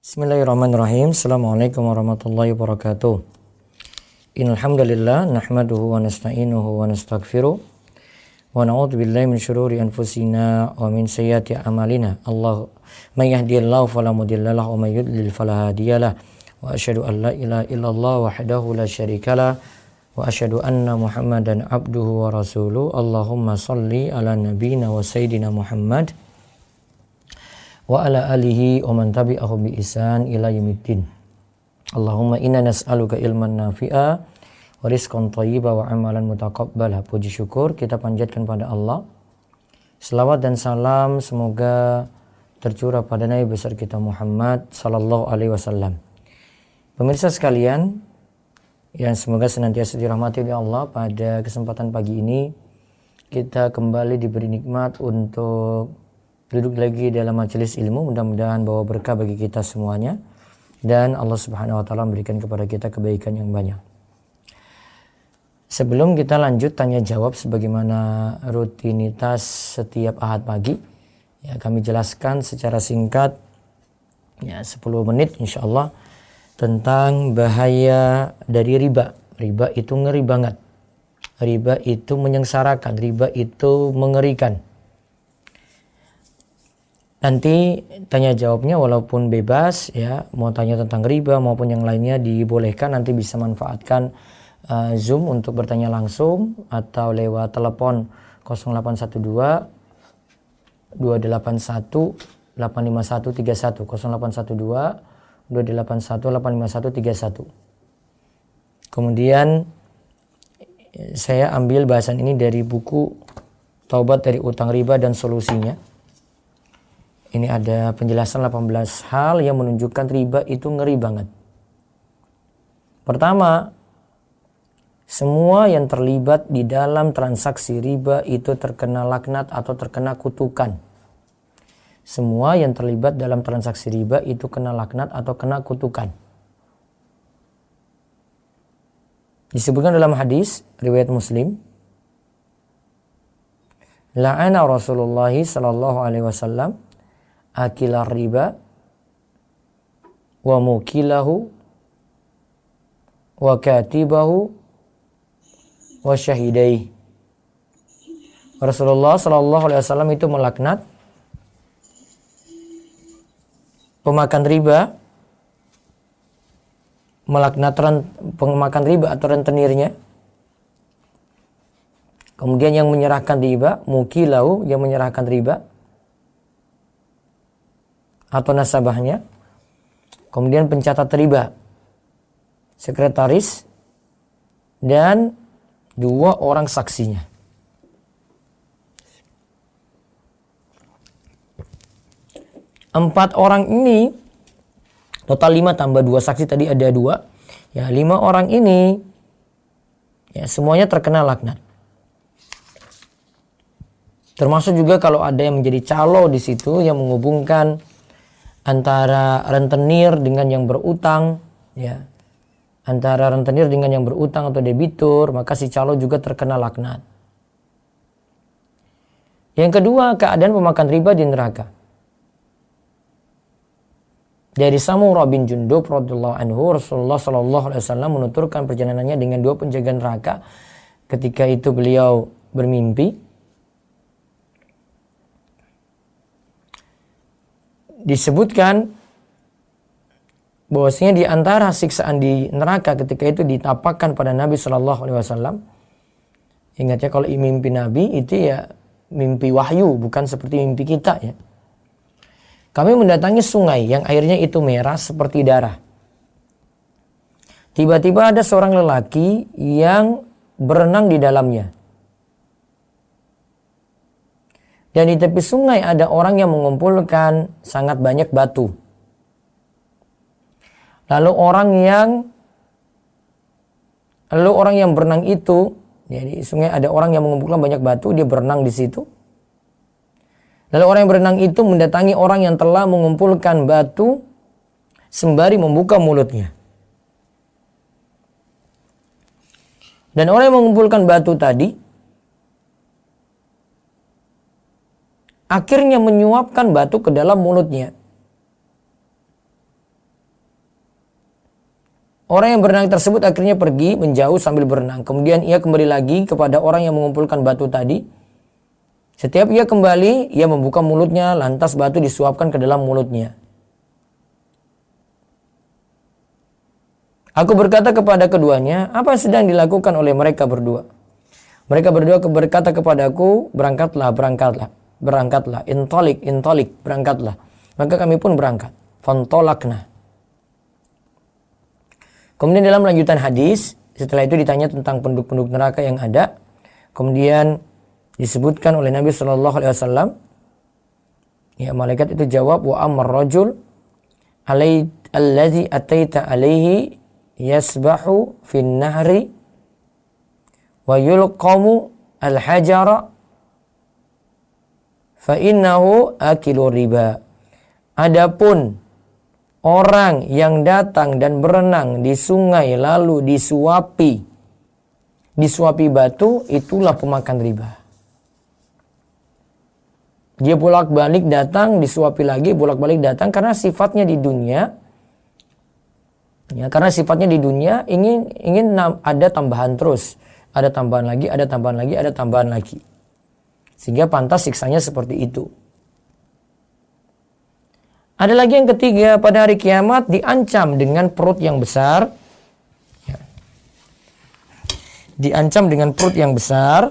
Bismillahirrahmanirrahim. Assalamualaikum warahmatullahi wabarakatuh. Innal hamdalillah nahmaduhu wa nasta'inuhu wa nastaghfiruh wa na'udzu billahi min syururi anfusina wa min sayyiati a'malina. May yahdihillahu fala mudilla lahu wa may yudlil fala hadiyalah. Wa asyhadu an la ilaha illallah wahdahu la syarikalah wa asyhadu anna Muhammadan abduhu wa rasuluh. Allahumma shalli ala nabiyyina wa sayyidina Muhammad wa ala alihi wa man tabi'ahu bi ihsan ila yaumiddin. Allahumma inna nas'aluka ilman nafi'a wa rizqan thayyiba wa amalan mutaqabbala. Puji syukur kita panjatkan pada Allah. Selawat dan salam semoga tercurah pada Nabi besar kita Muhammad sallallahu alaihi wasallam. Pemirsa sekalian yang semoga senantiasa dirahmati oleh Allah, pada kesempatan pagi ini kita kembali diberi nikmat untuk duduk lagi dalam majelis ilmu. Mudah-mudahan bawa berkah bagi kita semuanya dan Allah Subhanahu wa taala memberikan kepada kita kebaikan yang banyak. Sebelum kita lanjut tanya jawab sebagaimana rutinitas setiap Ahad pagi, ya, kami jelaskan secara singkat ya 10 menit insyaallah tentang bahaya dari riba. Riba itu ngeri banget. Riba itu menyengsarakan, riba itu mengerikan. Nanti tanya jawabnya walaupun bebas ya, mau tanya tentang riba maupun yang lainnya dibolehkan. Nanti bisa manfaatkan Zoom untuk bertanya langsung atau lewat telepon 0812 281 85131 0812 281 85131. Kemudian saya ambil bahasan ini dari buku Taubat dari Utang Riba dan Solusinya. Ini ada penjelasan 18 hal yang menunjukkan riba itu ngeri banget. Pertama, semua yang terlibat di dalam transaksi riba itu terkena laknat atau terkena kutukan. Semua yang terlibat dalam transaksi riba itu kena laknat atau kena kutukan. Disebutkan dalam hadis riwayat Muslim, la'ana Rasulullah sallallahu alaihi wasallam akilar riba wa mukilahu wa katibahu wa syahidai. Rasulullah sallallahu alaihi wasallam itu melaknat pemakan riba, melaknat pemakan riba atau rentenirnya. Kemudian yang menyerahkan riba, mukilahu yang menyerahkan riba atau nasabahnya. Kemudian pencatat riba, sekretaris, dan 2 orang saksinya. Empat orang ini, total 5 tambah 2 saksi tadi ada 2. Ya, 5 orang ini ya semuanya terkena laknat. Termasuk juga kalau ada yang menjadi calo di situ yang menghubungkan antara rentenir dengan yang berutang, ya. Antara rentenir dengan yang berutang atau debitur, maka si calo juga terkena laknat. Yang kedua, keadaan pemakan riba di neraka. Dari Samurah bin Jundub radhiyallahu anhu, Rasulullah sallallahu alaihi wasallam menuturkan perjalanannya dengan 2 penjaga neraka. Ketika itu beliau bermimpi. Disebutkan bahwasanya di antara siksaan di neraka ketika itu ditapakkan pada Nabi Shallallahu Alaihi Wasallam. Ingat ya, kalau mimpi Nabi itu ya mimpi wahyu, bukan seperti mimpi kita ya. Kami mendatangi sungai yang airnya itu merah seperti darah. Tiba-tiba ada seorang lelaki yang berenang di dalamnya. Dan di tepi sungai ada orang yang mengumpulkan sangat banyak batu. Lalu orang yang berenang itu, ya, di sungai ada orang yang mengumpulkan banyak batu, dia berenang di situ. Lalu orang yang berenang itu mendatangi orang yang telah mengumpulkan batu sembari membuka mulutnya. Dan orang yang mengumpulkan batu tadi akhirnya menyuapkan batu ke dalam mulutnya. Orang yang berenang tersebut akhirnya pergi menjauh sambil berenang. Kemudian ia kembali lagi kepada orang yang mengumpulkan batu tadi. Setiap ia kembali, ia membuka mulutnya, lantas batu disuapkan ke dalam mulutnya. Aku berkata kepada keduanya, apa yang sedang dilakukan oleh mereka berdua? Mereka berdua berkata kepadaku, berangkatlah, berangkatlah, berangkatlah, intolik, intolik, berangkatlah. Maka kami pun berangkat. Fantolakna. Kemudian dalam lanjutan hadis, setelah itu ditanya tentang penduduk-penduduk neraka yang ada. Kemudian disebutkan oleh Nabi SAW, ya, malaikat itu jawab, wa amar rajul allazi ataita alaihi yasbahu fin nahri wa yulqamu al-hajara fa innahu akilu riba. Adapun orang yang datang dan berenang di sungai lalu disuapi batu, itulah pemakan riba. Dia bolak-balik datang, disuapi lagi, bolak-balik datang karena sifatnya di dunia, ya, karena sifatnya di dunia ingin ada tambahan terus, ada tambahan lagi, ada tambahan lagi, ada tambahan lagi, sehingga pantas siksanya seperti itu. Ada lagi yang ketiga, pada hari kiamat diancam dengan perut yang besar. Ya. Diancam dengan perut yang besar.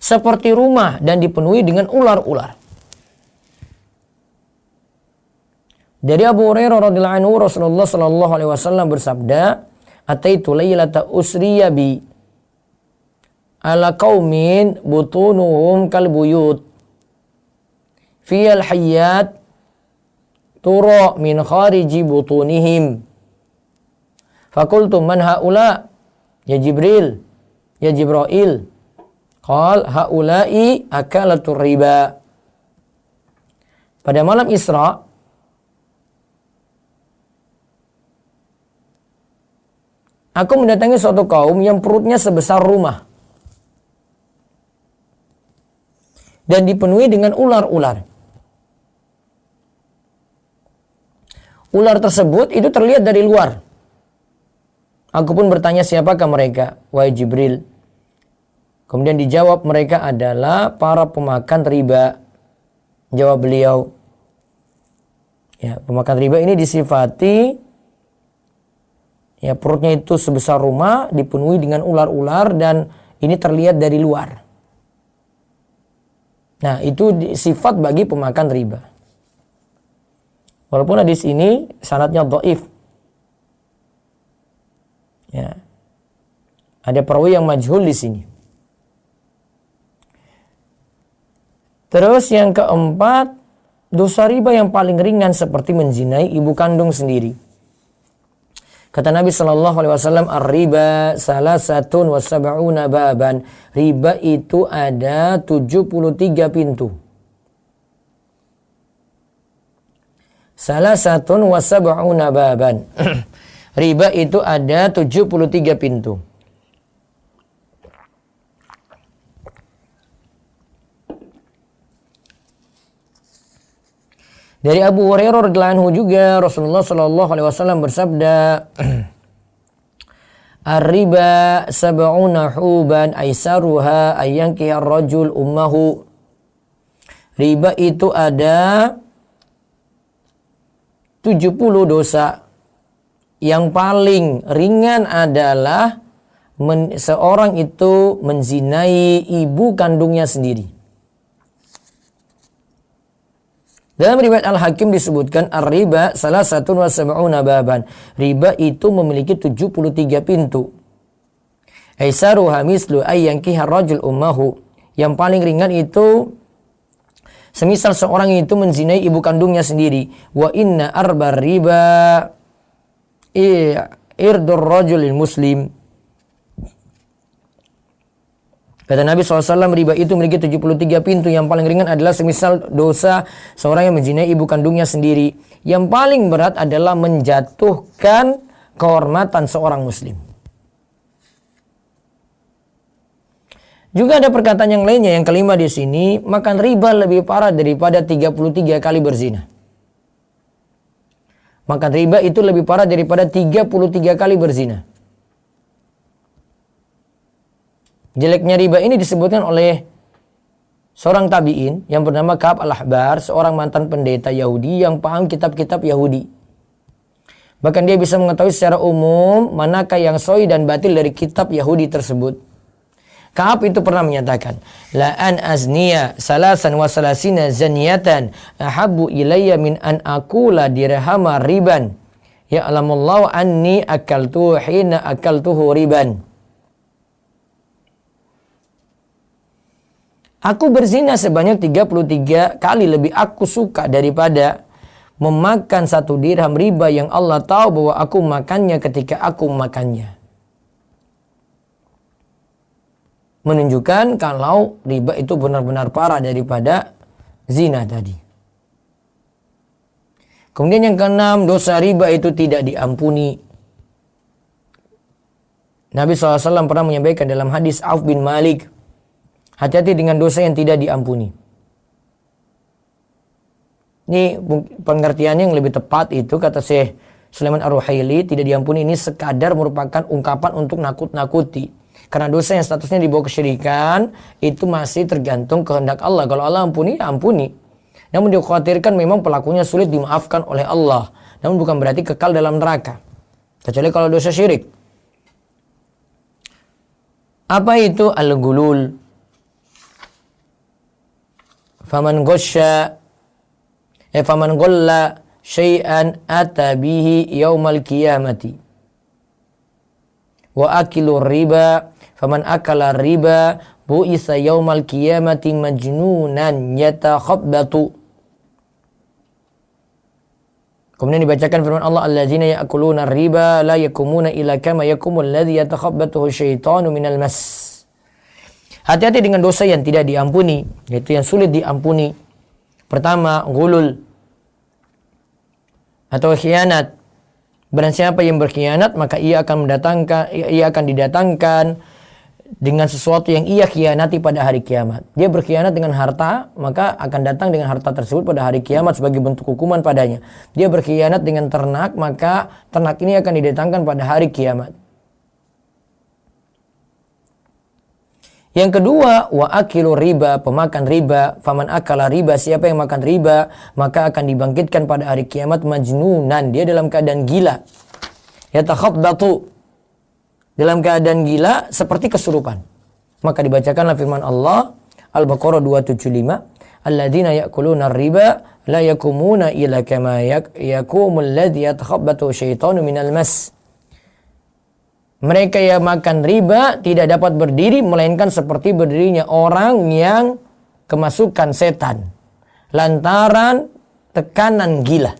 Seperti rumah dan dipenuhi dengan ular-ular. Dari Abu Hurairah radhiyallahu anhu, Rasulullah sallallahu alaihi wasallam bersabda, "Ataitu lailata usriya bi ala qaumin butunuhum kal buyut fiyal hayyat tura min khariji butunihim fakultu man haula ya Jibril ya Jibrail qal haula'i akalatur riba." Pada malam Isra aku mendatangi suatu kaum yang perutnya sebesar rumah dan dipenuhi dengan ular-ular. Ular tersebut itu terlihat dari luar. Aku pun bertanya, siapakah mereka? Wahai Jibril. Kemudian dijawab, mereka adalah para pemakan riba. Jawab beliau, ya, pemakan riba ini disifati, ya, perutnya itu sebesar rumah, dipenuhi dengan ular-ular, dan ini terlihat dari luar. Nah, itu sifat bagi pemakan riba. Walaupun hadis ini sanadnya dhaif. Ya. Ada perawi yang majhul di sini. Terus yang keempat, dosa riba yang paling ringan seperti menzinai ibu kandung sendiri. Kata Nabi SAW, ar-riba salasatun wa sab'una baban. Riba itu ada 73 pintu. Salasatun wa sab'una baban. Riba itu ada 73 pintu. Dari Abu Hurairah radhiyallahu anhu juga Rasulullah sallallahu alaihi wasallam bersabda, "Ar-riba sab'una huban aisaruha ayyankiha ar-rajul ummahu." Riba itu ada 70 dosa. Yang paling ringan adalah seorang itu menzinai ibu kandungnya sendiri. Dalam riwayat Al-Hakim disebutkan ar-riba salasatun wa sab'una baban. Riba itu memiliki 73 pintu. Aisaruha mislu ayyankiha ar-rajul ummahu. Yang paling ringan itu semisal seorang itu menzinai ibu kandungnya sendiri. Wa inna arbar riba irdur rajulil muslim. Kata Nabi SAW, riba itu memiliki 73 pintu. Yang paling ringan adalah semisal dosa seorang yang menzinai ibu kandungnya sendiri. Yang paling berat adalah menjatuhkan kehormatan seorang muslim. Juga ada perkataan yang lainnya, yang kelima di sini, makan riba lebih parah daripada 33 kali berzina. Maka riba itu lebih parah daripada 33 kali berzina. Jeleknya riba ini disebutkan oleh seorang tabi'in yang bernama Ka'ab al-Ahbar, seorang mantan pendeta Yahudi yang paham kitab-kitab Yahudi. Bahkan dia bisa mengetahui secara umum manakah yang sahih dan batil dari kitab Yahudi tersebut. Ka'ab itu pernah menyatakan, la an azniya salasan wa salasina zaniyatan ahabbu ilayya min an akula dirhama riban. Ya'lamullahu anni akaltuhu hina akaltuhu riban. Aku berzina sebanyak 33 kali lebih aku suka daripada memakan 1 dirham riba yang Allah tahu bahwa aku makannya ketika aku makannya. Menunjukkan kalau riba itu benar-benar parah daripada zina tadi. Kemudian yang keenam, dosa riba itu tidak diampuni. Nabi SAW pernah menyampaikan dalam hadis Auf bin Malik, hati-hati dengan dosa yang tidak diampuni. Ini pengertiannya yang lebih tepat itu kata Syekh Sulaiman Ar-Ruhaili, tidak diampuni ini sekadar merupakan ungkapan untuk nakut-nakuti. Karena dosa yang statusnya dibawa kesyirikan itu masih tergantung kehendak Allah. Kalau Allah ampuni, ya ampuni. Namun dikhawatirkan memang pelakunya sulit dimaafkan oleh Allah. Namun bukan berarti kekal dalam neraka. Kecuali kalau dosa syirik. Apa itu al-gulul? Faman golla syai'an ata bihi yaumal qiyamati. Wa akilu riba faman akala riba bu'isa yaumal qiyamati majnunan yatakhabbatu. Kemudian dibacakan firman Allah, allazina ya'kuluna riba la yakumuna illa kama yakumul ladzi yatakhabbathu syaitanu minal mas. Hati-hati dengan dosa yang tidak diampuni, yaitu yang sulit diampuni. Pertama, ghulul atau khianat. Barang siapa yang berkhianat, maka ia akan didatangkan dengan sesuatu yang ia khianati pada hari kiamat. Dia berkhianat dengan harta, maka akan datang dengan harta tersebut pada hari kiamat sebagai bentuk hukuman padanya. Dia berkhianat dengan ternak, maka ternak ini akan didatangkan pada hari kiamat. Yang kedua, wa akilu riba, pemakan riba. Faman akala riba, siapa yang makan riba, maka akan dibangkitkan pada hari kiamat majnunan. Dia dalam keadaan gila. Yatakhabbatu, dalam keadaan gila seperti kesurupan. Maka dibacakanlah firman Allah Al-Baqarah 275, alladzina ya'kuluna riba la yakumuna illa kama yakumul ladzi yatakhabbatu syaitanu minal mas. Mereka yang makan riba tidak dapat berdiri melainkan seperti berdirinya orang yang kemasukan setan lantaran tekanan gila.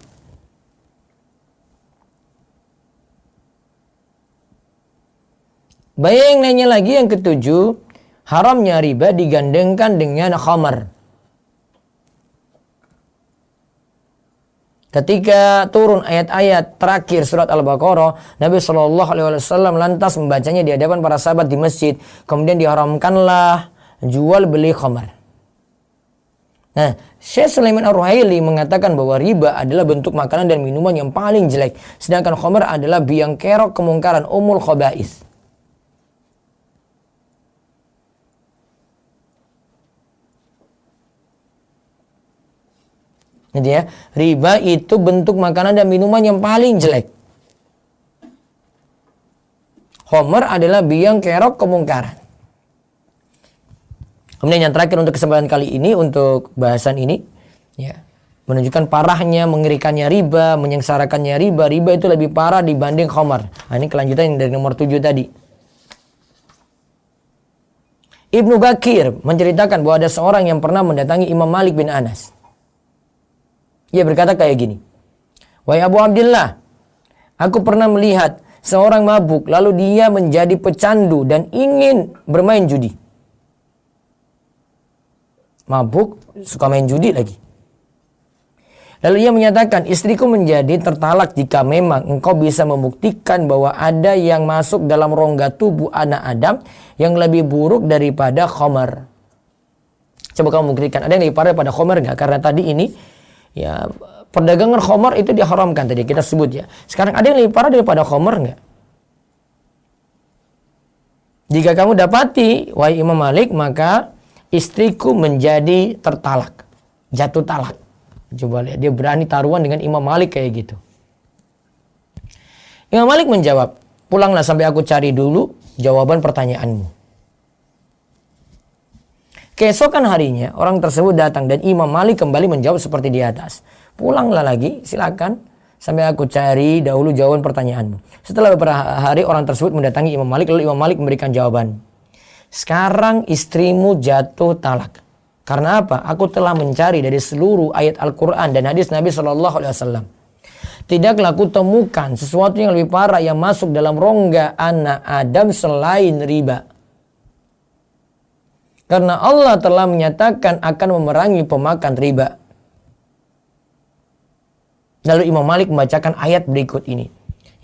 Bayang nanya lagi yang ketujuh, haramnya riba digandengkan dengan khamar. Ketika turun ayat-ayat terakhir surat Al-Baqarah, Nabi SAW lantas membacanya di hadapan para sahabat di masjid. Kemudian diharamkanlah jual beli khamar. Nah, Syekh Sulaiman Ar-Ruhaili mengatakan bahwa riba adalah bentuk makanan dan minuman yang paling jelek. Sedangkan khamar adalah biang kerok kemungkaran, umul khaba'is. Jadi ya, riba itu bentuk makanan dan minuman yang paling jelek. Khamar adalah biang kerok kemungkaran. Kemudian yang terakhir untuk kesempatan kali ini, untuk bahasan ini, ya, menunjukkan parahnya, mengerikannya riba, menyengsarakannya riba. Riba itu lebih parah dibanding khamar. Nah, ini kelanjutan dari nomor 7 tadi. Ibnu Bakir menceritakan bahwa ada seorang yang pernah mendatangi Imam Malik bin Anas. Ia berkata kayak gini, wahai Abu Abdillah, aku pernah melihat seorang mabuk, lalu dia menjadi pecandu dan ingin bermain judi. Mabuk, suka main judi lagi. Lalu ia menyatakan, istriku menjadi tertalak jika memang engkau bisa membuktikan bahwa ada yang masuk dalam rongga tubuh anak Adam yang lebih buruk daripada khamar. Coba kamu buktikan, ada yang lebih parah daripada khamar enggak? Karena tadi ini, ya, Perdagangan khamar itu diharamkan tadi kita sebut ya. Sekarang ada yang lebih parah daripada khamar enggak? Jika kamu dapati wahai Imam Malik, maka istriku menjadi tertalak, jatuh talak. Coba lihat, dia berani taruhan dengan Imam Malik kayak gitu. Imam Malik menjawab, pulanglah sampai aku cari dulu jawaban pertanyaanmu. Keesokan harinya orang tersebut datang dan Imam Malik kembali menjawab seperti di atas. Pulanglah lagi, silakan, sampai aku cari dahulu jawaban pertanyaanmu. Setelah beberapa hari orang tersebut mendatangi Imam Malik, lalu Imam Malik memberikan jawaban. Sekarang istrimu jatuh talak. Karena apa? Aku telah mencari dari seluruh ayat Al-Quran dan hadis Nabi SAW. Tidaklah aku temukan sesuatu yang lebih parah yang masuk dalam rongga anak Adam selain riba. Karena Allah telah menyatakan akan memerangi pemakan riba. Lalu Imam Malik membacakan ayat berikut ini,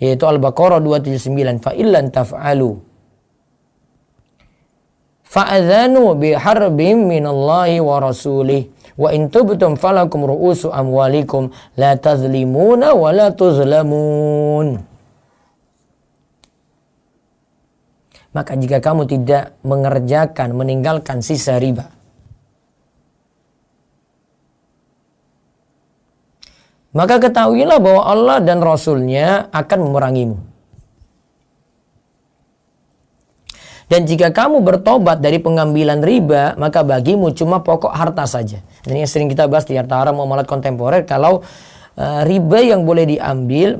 yaitu Al-Baqarah 279, fa illan taf'alu fa'adhanu biharbim minallahi wa rasulih wa in tubtum falakum ru'usu amwalikum la tazlimuna wa la tuzlamun. Maka jika kamu tidak meninggalkan sisa riba, maka ketahuilah bahwa Allah dan Rasul-Nya akan memerangimu. Dan jika kamu bertobat dari pengambilan riba, maka bagimu cuma pokok harta saja. Dan yang sering kita bahas di harta haram muamalat kontemporer, kalau riba yang boleh diambil,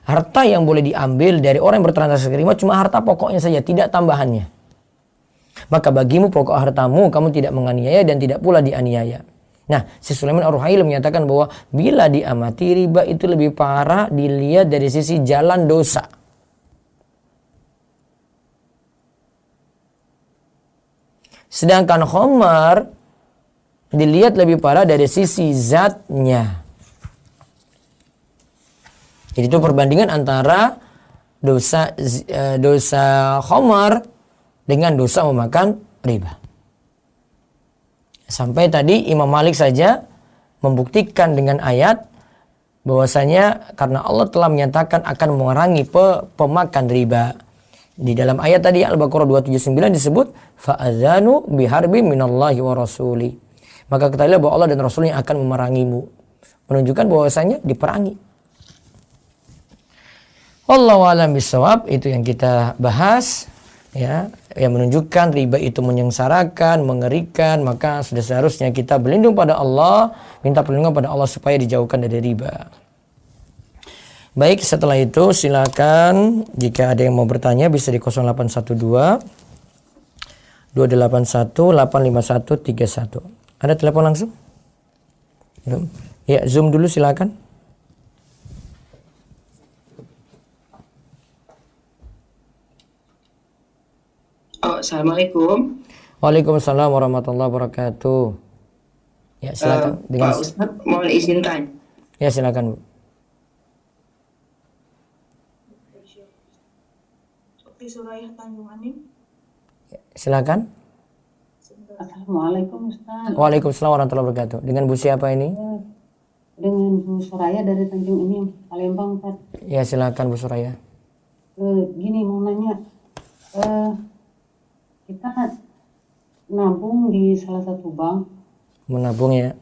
harta yang boleh diambil dari orang yang bertransaksi riba cuma harta pokoknya saja, tidak tambahannya. Maka bagimu pokok hartamu, kamu tidak menganiaya dan tidak pula dianiaya. Nah, si Sulaiman Ar-Ruhaili menyatakan bahwa bila diamati riba itu lebih parah dilihat dari sisi jalan dosa. Sedangkan khamar dilihat lebih parah dari sisi zatnya. Jadi itu perbandingan antara dosa khamar dengan dosa memakan riba. Sampai tadi Imam Malik saja membuktikan dengan ayat bahwasanya karena Allah telah menyatakan akan memerangi pemakan riba. Di dalam ayat tadi Al-Baqarah 279 disebut fa'adzanu biharbi minallahi wa rasuli. Maka ketahuilah bahwa Allah dan Rasulnya akan memerangimu. Menunjukkan bahwasanya diperangi. Wallahu a'lam bishawab, itu yang kita bahas. Ya, yang menunjukkan riba itu menyengsarakan, mengerikan, maka sudah seharusnya kita berlindung pada Allah, minta perlindungan pada Allah supaya dijauhkan dari riba. Baik, setelah itu silakan jika ada yang mau bertanya bisa di 0812 281 85131. Ada telepon langsung? Belum? Ya, Zoom dulu silakan. Assalamualaikum. Waalaikumsalam warahmatullahi wabarakatuh. Ya, silakan. Pak Ustadz, mohon izin tanya. Ya, silakan, Bu. Suraya Tanjung Anim. Ya, silakan. Assalamualaikum Ustaz. Waalaikumsalam warahmatullahi wabarakatuh. Dengan Bu siapa ini? Dengan Bu Suraya dari Tanjung Anim, Palembang, Ustaz. Ya, silakan Bu Suraya. Gini mau nanya, kita nabung di salah satu bank. Menabung ya.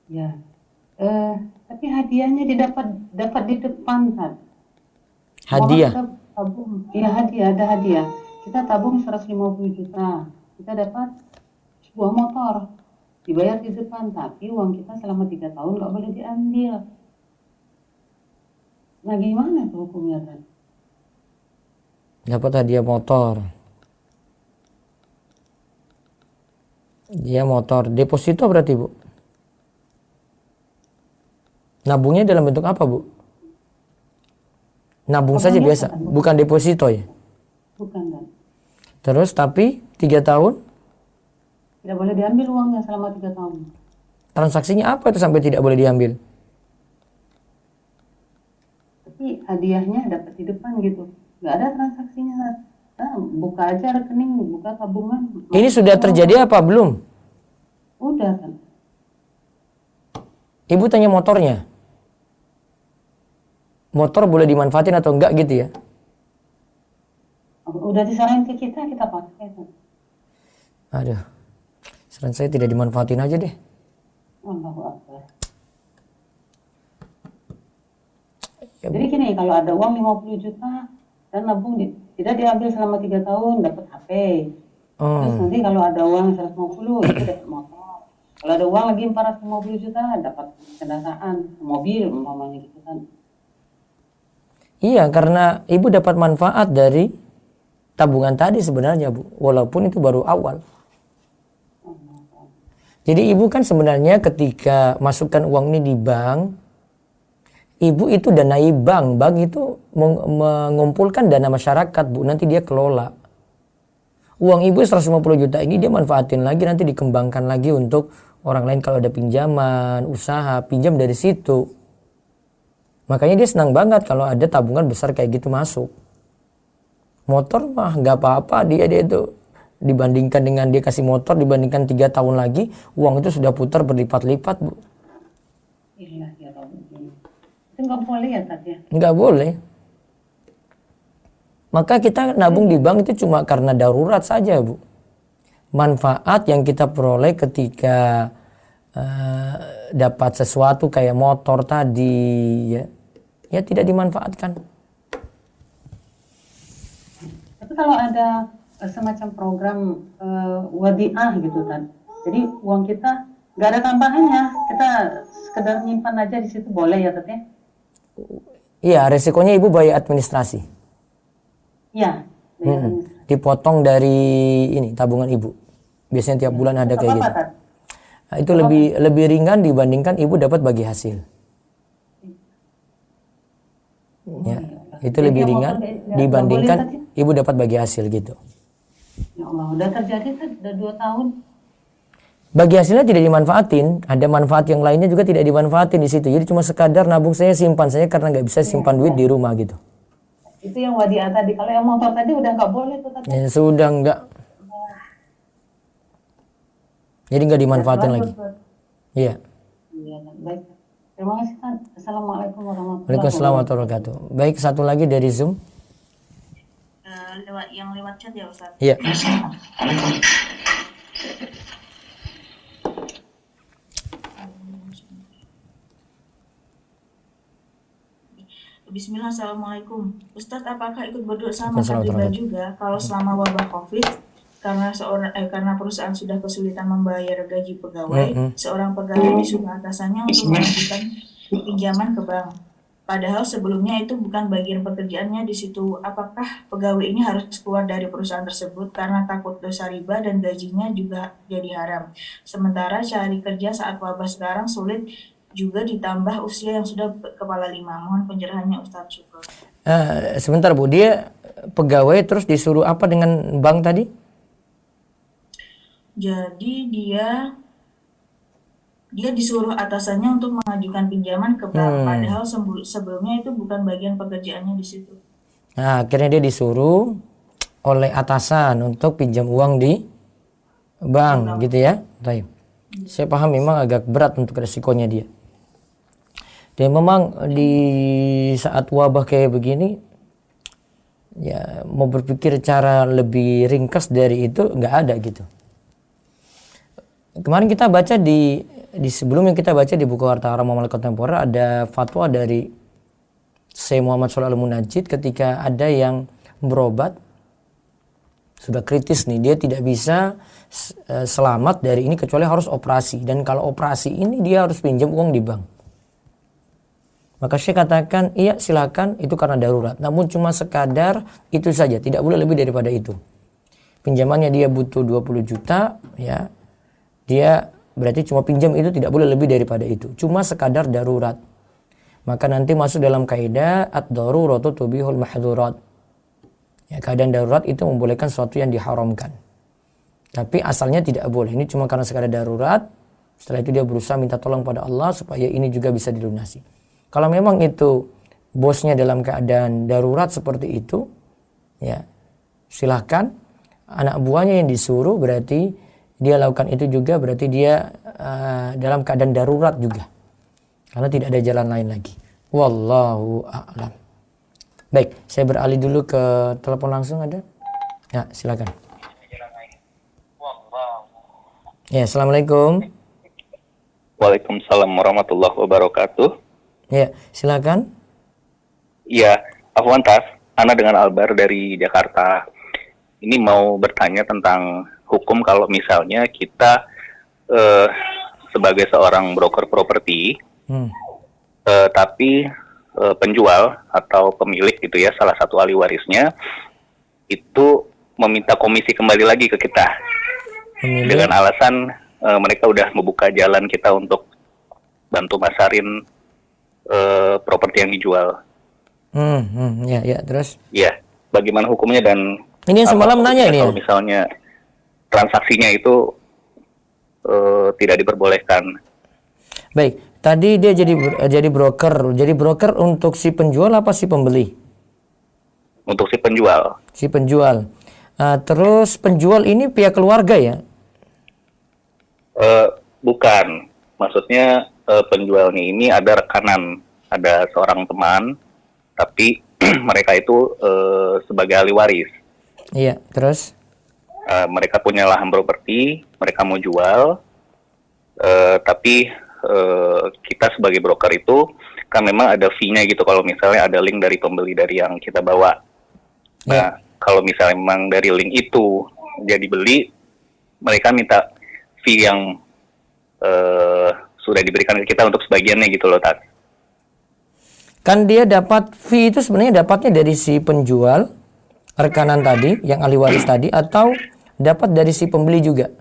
Ya. Tapi hadiahnya dapat di depan, Ustaz. Hadiah. Kita tabung, iya hadiah, ada hadiah. Kita tabung 150 juta. Kita dapat sebuah motor. Dibayar di depan, tapi uang kita selama 3 tahun nggak boleh diambil. Nah gimana tuh hukumnya, Ustaz? Dapat hadiah motor. Dia motor. Deposito berarti, Bu? Nabungnya dalam bentuk apa, Bu? Nabung saja biasa, bukan deposito ya? Bukan, Ustaz. Terus tapi 3 tahun? Tidak boleh diambil uangnya selama 3 tahun. Transaksinya apa itu sampai tidak boleh diambil? Tapi hadiahnya dapat di depan gitu. Nggak ada transaksinya, Ustaz. Buka aja rekening, buka tabungan. Ini sudah terjadi apa belum? Udah, kan? Ibu tanya motornya. motor boleh dimanfaatin atau enggak gitu ya. Udah disaranin ke kita pakai tuh. Aduh, saran saya tidak dimanfaatin aja deh. Allahu Akbar. Ya, Jadi gini, kalau ada uang 50 juta dan nabung tidak diambil selama 3 tahun dapat HP. Terus nanti kalau ada uang 150 itu dapat motor. Kalau ada uang lagi 450 juta dapat kendaraan, mobil umpamanya gitu kan. Iya, karena ibu dapat manfaat dari tabungan tadi sebenarnya Bu, walaupun itu baru awal. Jadi ibu kan sebenarnya ketika masukkan uang ini di bank, ibu itu danai bank itu mengumpulkan dana masyarakat Bu, nanti dia kelola. Uang ibu 150 juta ini dia manfaatin lagi, nanti dikembangkan lagi untuk orang lain kalau ada pinjaman, usaha, pinjam dari situ. Makanya dia senang banget kalau ada tabungan besar kayak gitu masuk. Motor mah nggak apa-apa, dia itu dibandingkan dengan dia kasih motor, dibandingkan 3 tahun lagi, uang itu sudah putar berlipat-lipat Bu. Iya, ya Rabbi. Itu nggak boleh ya Tat ya? Nggak boleh. Maka kita nabung di bank itu cuma karena darurat saja Bu. Manfaat yang kita peroleh ketika dapat sesuatu kayak motor tadi ya tidak dimanfaatkan. Tapi kalau ada semacam program wadiah gitu kan, jadi uang kita nggak ada tambahannya, kita sekedar nyimpan aja di situ boleh ya Tat ya? Iya, resikonya ibu bayar administrasi. Iya. Dipotong dari ini tabungan ibu. Biasanya tiap bulan ada kayak gitu. Tat? Nah, itu lebih ringan dibandingkan ibu dapat bagi hasil. Ya, itu lebih ringan dibandingkan ibu dapat bagi hasil gitu. Ya Allah, udah terjadi Tat, udah 2 tahun. Bagi hasilnya tidak dimanfaatin, ada manfaat yang lainnya juga tidak dimanfaatin di situ. Jadi cuma sekadar nabung saya simpan saya karena nggak bisa simpan duit di rumah gitu. Itu yang wadiah tadi. Kalau yang motor tadi udah nggak boleh tuh Tat. Ya, sudah nggak. Jadi nggak dimanfaatin lagi. Iya. Iya, baik. Terima kasih Tat. Assalamualaikum warahmatullahi Waalaikumsalam warahmatullahi wabarakatuh. Baik, satu lagi dari Zoom. Lewat chat ya Ustaz. Iya. Bismillah, Assalamualaikum. Ustadz, apakah ikut berdoa sama Waalaikumsalam riba warahmatullahi juga kalau selama wabah COVID karena perusahaan sudah kesulitan membayar gaji pegawai, seorang pegawai disuruh atasannya untuk mengajukan pinjaman ke bank. Padahal sebelumnya itu bukan bagian pekerjaannya di situ. Apakah pegawai ini harus keluar dari perusahaan tersebut karena takut dosa riba dan gajinya juga jadi haram? Sementara cari kerja saat wabah sekarang sulit, juga ditambah usia yang sudah kepala 5. Mohon pencerahannya Ustadz. Syukur. Sebentar Bu, dia pegawai terus disuruh apa dengan bank tadi? Jadi dia disuruh atasannya untuk mengajukan pinjaman ke bank, padahal sebelumnya itu bukan bagian pekerjaannya di situ. Nah, akhirnya dia disuruh oleh atasan untuk pinjam uang di bank, gitu ya. Baik. Saya paham memang agak berat untuk resikonya dia. Dan memang di saat wabah kayak begini, ya mau berpikir cara lebih ringkas dari itu nggak ada gitu. Kemarin kita baca di sebelumnya kita baca di buku Harta Haram Muamalah Kontemporer ada fatwa dari Syekh Muhammad Shalih Al-Munajjid ketika ada yang berobat sudah kritis nih, dia tidak bisa selamat dari ini kecuali harus operasi, dan kalau operasi ini dia harus pinjam uang di bank. Maka Syekh katakan, iya silakan, itu karena darurat. Namun cuma sekadar itu saja, tidak boleh lebih daripada itu. Pinjamannya dia butuh 20 juta, ya. Dia berarti cuma pinjam itu, tidak boleh lebih daripada itu. Cuma sekadar darurat. Maka nanti masuk dalam kaidah ad-daruratu tubihul mahdzurat. Ya, keadaan darurat itu membolehkan sesuatu yang diharamkan. Tapi asalnya tidak boleh. Ini cuma karena sekadar darurat. Setelah itu dia berusaha minta tolong pada Allah supaya ini juga bisa dilunasi. Kalau memang itu bosnya dalam keadaan darurat seperti itu, ya silahkan. Anak buahnya yang disuruh berarti dia lakukan itu juga, berarti dia dalam keadaan darurat juga. Karena tidak ada jalan lain lagi. Wallahu a'lam. Baik, saya beralih dulu ke telepon langsung ada. Ya, silakan. Ya, assalamualaikum. Waalaikumsalam warahmatullahi wabarakatuh. Ya, silakan. Ya, Afwan Tas, Ana dengan Albar dari Jakarta. Ini mau bertanya tentang hukum kalau misalnya kita sebagai seorang broker properti, tapi penjual atau pemilik gitu ya, salah satu ahli warisnya itu meminta komisi kembali lagi ke kita dengan alasan mereka udah membuka jalan kita untuk bantu masarin properti yang dijual. Ya, terus? Ya, bagaimana hukumnya dan ini yang semalam nanya ini kalau ya? misalnya transaksinya itu tidak diperbolehkan. Baik, tadi dia jadi broker. Jadi broker untuk si penjual apa si pembeli? Untuk si penjual. Si penjual. Terus penjual ini pihak keluarga ya? Bukan. Maksudnya penjualnya ini ada rekanan, ada seorang teman, tapi mereka itu sebagai ahli waris. Iya, terus? Mereka punya lahan properti, mereka mau jual, tapi kita sebagai broker itu kan memang ada fee-nya gitu kalau misalnya ada link dari pembeli dari yang kita bawa. Nah, kalau misalnya memang dari link itu dia dibeli, mereka minta fee yang sudah diberikan ke kita untuk sebagiannya gitu loh, Tat. Kan dia dapat fee itu sebenarnya dapatnya dari si penjual, rekanan tadi, yang ahli waris tadi, atau dapat dari si pembeli juga?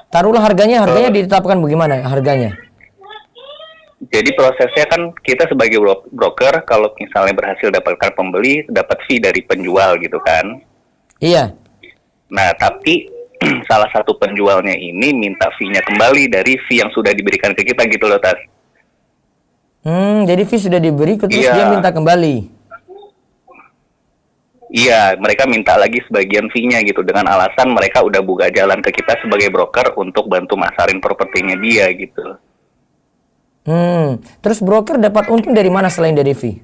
Taruhlah harganya ditetapkan bagaimana harganya? Jadi prosesnya kan kita sebagai broker kalau misalnya berhasil dapatkan pembeli dapat fee dari penjual gitu kan. Iya. Nah tapi salah satu penjualnya ini minta fee-nya kembali dari fee yang sudah diberikan ke kita gitu loh, Tas. Jadi fee sudah diberi terus dia minta kembali. Iya, mereka minta lagi sebagian fee-nya gitu dengan alasan mereka udah buka jalan ke kita sebagai broker untuk bantu masarin propertinya dia gitu. Terus broker dapat untung dari mana selain dari fee?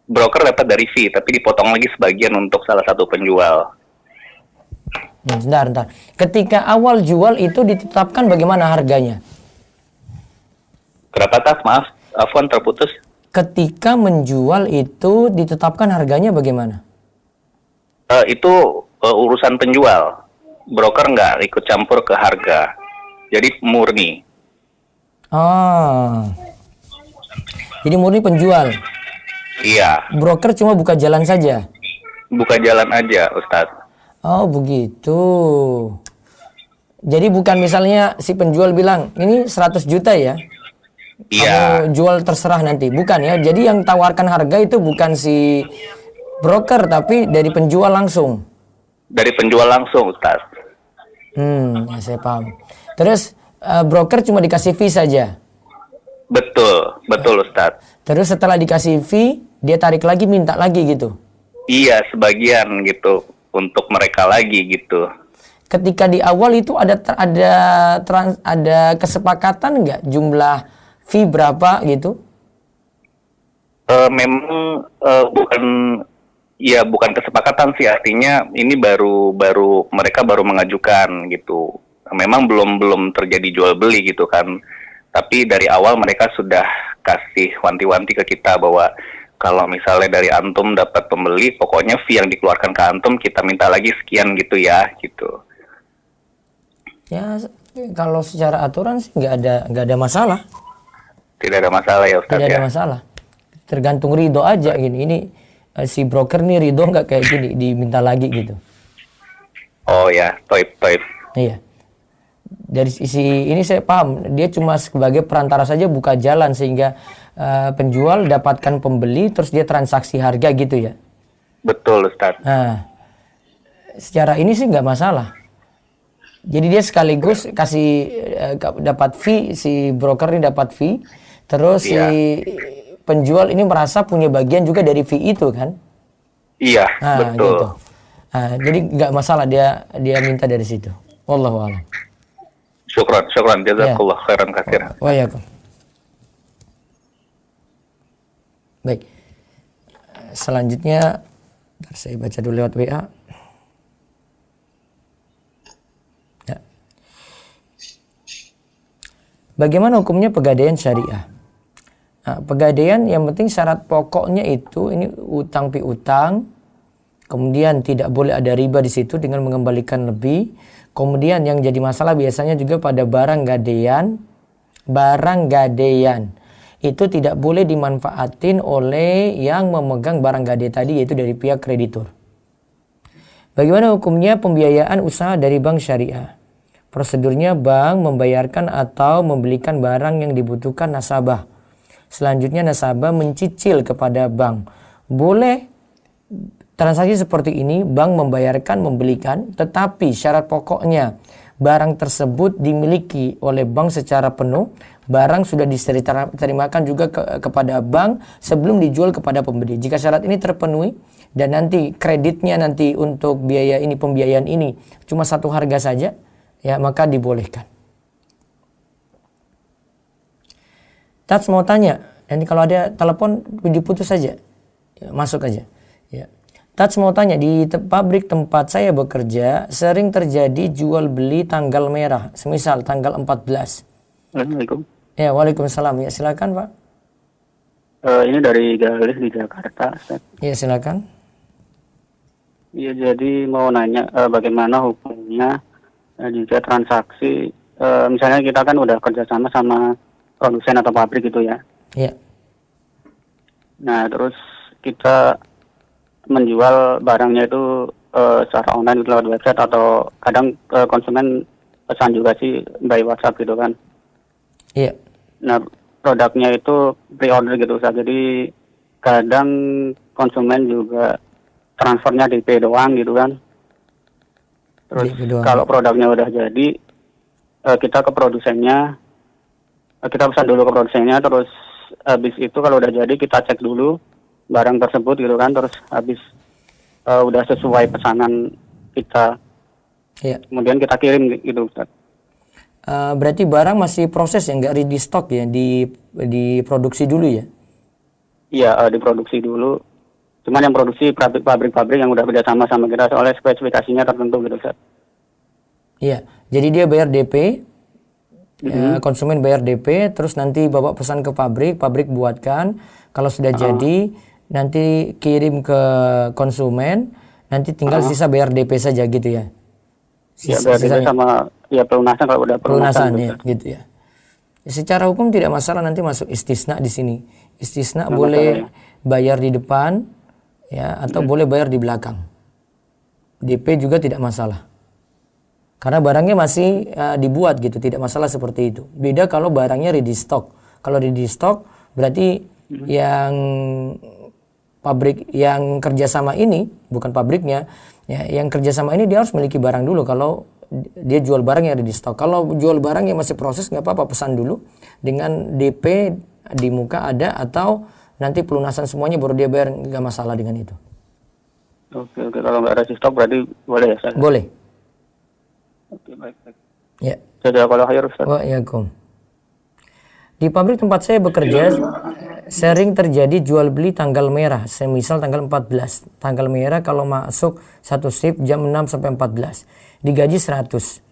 Broker dapat dari fee, tapi dipotong lagi sebagian untuk salah satu penjual. Bentar. Ketika awal jual itu ditetapkan bagaimana harganya? Kenapa, Tas? Maaf, Afwan terputus. Ketika menjual itu ditetapkan harganya bagaimana? Itu urusan penjual. Broker nggak ikut campur ke harga. Jadi murni. Jadi murni penjual. Iya. Broker cuma buka jalan saja. Buka jalan aja, Ustadz. Oh begitu. Jadi bukan misalnya si penjual bilang ini 100 juta ya. Iya. Kamu jual terserah nanti. Bukan ya. Jadi yang tawarkan harga itu bukan si broker tapi dari penjual langsung. Dari penjual langsung, Ustadz. Ya saya paham. Terus broker cuma dikasih fee saja. Betul Ustadz. Terus setelah dikasih fee, dia tarik lagi, minta lagi gitu. Iya, sebagian gitu untuk mereka lagi gitu. Ketika di awal itu ada kesepakatan nggak jumlah fee berapa gitu? Memang bukan kesepakatan sih, artinya ini baru mereka baru mengajukan gitu. Memang belum terjadi jual beli gitu kan. Tapi dari awal mereka sudah kasih wanti-wanti ke kita bahwa kalau misalnya dari antum dapat pembeli, pokoknya fee yang dikeluarkan ke antum kita minta lagi sekian gitu ya, gitu. Ya, kalau secara aturan sih nggak ada masalah. Tidak ada masalah ya Ustaz. Tidak ada masalah. Tergantung ridho aja gini. Ini si broker nih ridho nggak kayak gini, diminta lagi gitu. Oh ya, toib. Iya. Dari sisi ini saya paham, dia cuma sebagai perantara saja buka jalan sehingga penjual dapatkan pembeli terus dia transaksi harga gitu ya. Betul Ustaz. Nah, secara ini sih nggak masalah. Jadi dia sekaligus kasih dapat fee, si broker ini dapat fee, terus si penjual ini merasa punya bagian juga dari fee itu kan? Iya, betul. Gitu. Nah, jadi nggak masalah dia minta dari situ. Wallahu a'lam. Syukran. Jazakallah khairan katsiran. Waalaikumsalam. Baik. Selanjutnya ntar saya baca dulu lewat WA. Ya. Bagaimana hukumnya pegadaian syariah? Nah, pegadaian yang penting syarat pokoknya itu ini utang piutang, kemudian tidak boleh ada riba di situ dengan mengembalikan lebih. Kemudian yang jadi masalah biasanya juga pada barang gadaian itu tidak boleh dimanfaatin oleh yang memegang barang gadai tadi, yaitu dari pihak kreditur. Bagaimana hukumnya pembiayaan usaha dari bank syariah? Prosedurnya bank membayarkan atau membelikan barang yang dibutuhkan nasabah. Selanjutnya nasabah mencicil kepada bank. Boleh transaksi seperti ini, bank membayarkan, membelikan, tetapi syarat pokoknya barang tersebut dimiliki oleh bank secara penuh. Barang sudah diterimakan juga kepada bank sebelum dijual kepada pembeli. Jika syarat ini terpenuhi dan nanti kreditnya nanti untuk biaya ini, pembiayaan ini cuma satu harga saja, ya maka dibolehkan. Tats mau tanya, nanti kalau ada telepon diputus saja, ya, masuk aja. Ya. Tats mau tanya, di pabrik tempat saya bekerja sering terjadi jual beli tanggal merah, semisal tanggal 14. Assalamualaikum. Ya, waalaikumsalam. Ya, silakan Pak. Ini dari Galis di Jakarta, Ustaz. Ya, silakan. Iya, jadi mau nanya bagaimana hukumnya jika transaksi, misalnya kita kan udah kerjasama sama produsen atau pabrik gitu ya. Iya. Nah, terus kita menjual barangnya itu secara online lewat website atau kadang konsumen pesan juga sih by WhatsApp gitu kan. Iya. Nah, produknya itu pre-order gitu Ustaz. Jadi kadang konsumen juga transfernya DP doang gitu kan. Terus DP doang. kalau produknya udah jadi, kita ke produsennya, kita pesan dulu ke produsennya, terus habis itu kalau udah jadi kita cek dulu barang tersebut gitu kan, terus habis udah sesuai pesanan kita, kemudian kita kirim gitu Ustaz. Berarti barang masih proses ya, nggak ready stock ya, diproduksi dulu ya? Iya, diproduksi dulu. Cuman yang produksi pabrik-pabrik yang udah kerjasama sama kita soalnya spesifikasinya tertentu gitu Ustaz. Iya, jadi dia bayar DP, konsumen bayar DP, terus nanti bapak pesan ke pabrik, pabrik buatkan. Kalau sudah jadi, nanti kirim ke konsumen, nanti tinggal sisa bayar DP saja gitu ya? Iya, DP sama ya pelunasan kalau udah pelunasan gitu ya. Secara hukum tidak masalah, nanti masuk istisna di sini. Istisna boleh bayar di depan, ya, atau boleh bayar di belakang. DP juga tidak masalah. Karena barangnya masih dibuat gitu, tidak masalah seperti itu. Beda kalau barangnya ready stock. Kalau ready stock berarti yang pabrik yang kerjasama ini, bukan pabriknya, ya, yang kerjasama ini dia harus memiliki barang dulu. Kalau dia jual barang yang ready stock. Kalau jual barang yang masih proses nggak apa-apa, pesan dulu dengan DP di muka ada, atau nanti pelunasan semuanya baru dia bayar, nggak masalah dengan itu. Oke, kalau nggak ready stock berarti boleh ya Ustaz? Boleh. Oke, baik. Ya. Jazakallahu khair Ustaz. Waalaikumsalam. Di pabrik tempat saya bekerja sering terjadi jual beli tanggal merah, semisal tanggal 14. Tanggal merah kalau masuk satu shift jam 6 sampai 14. Digaji 100.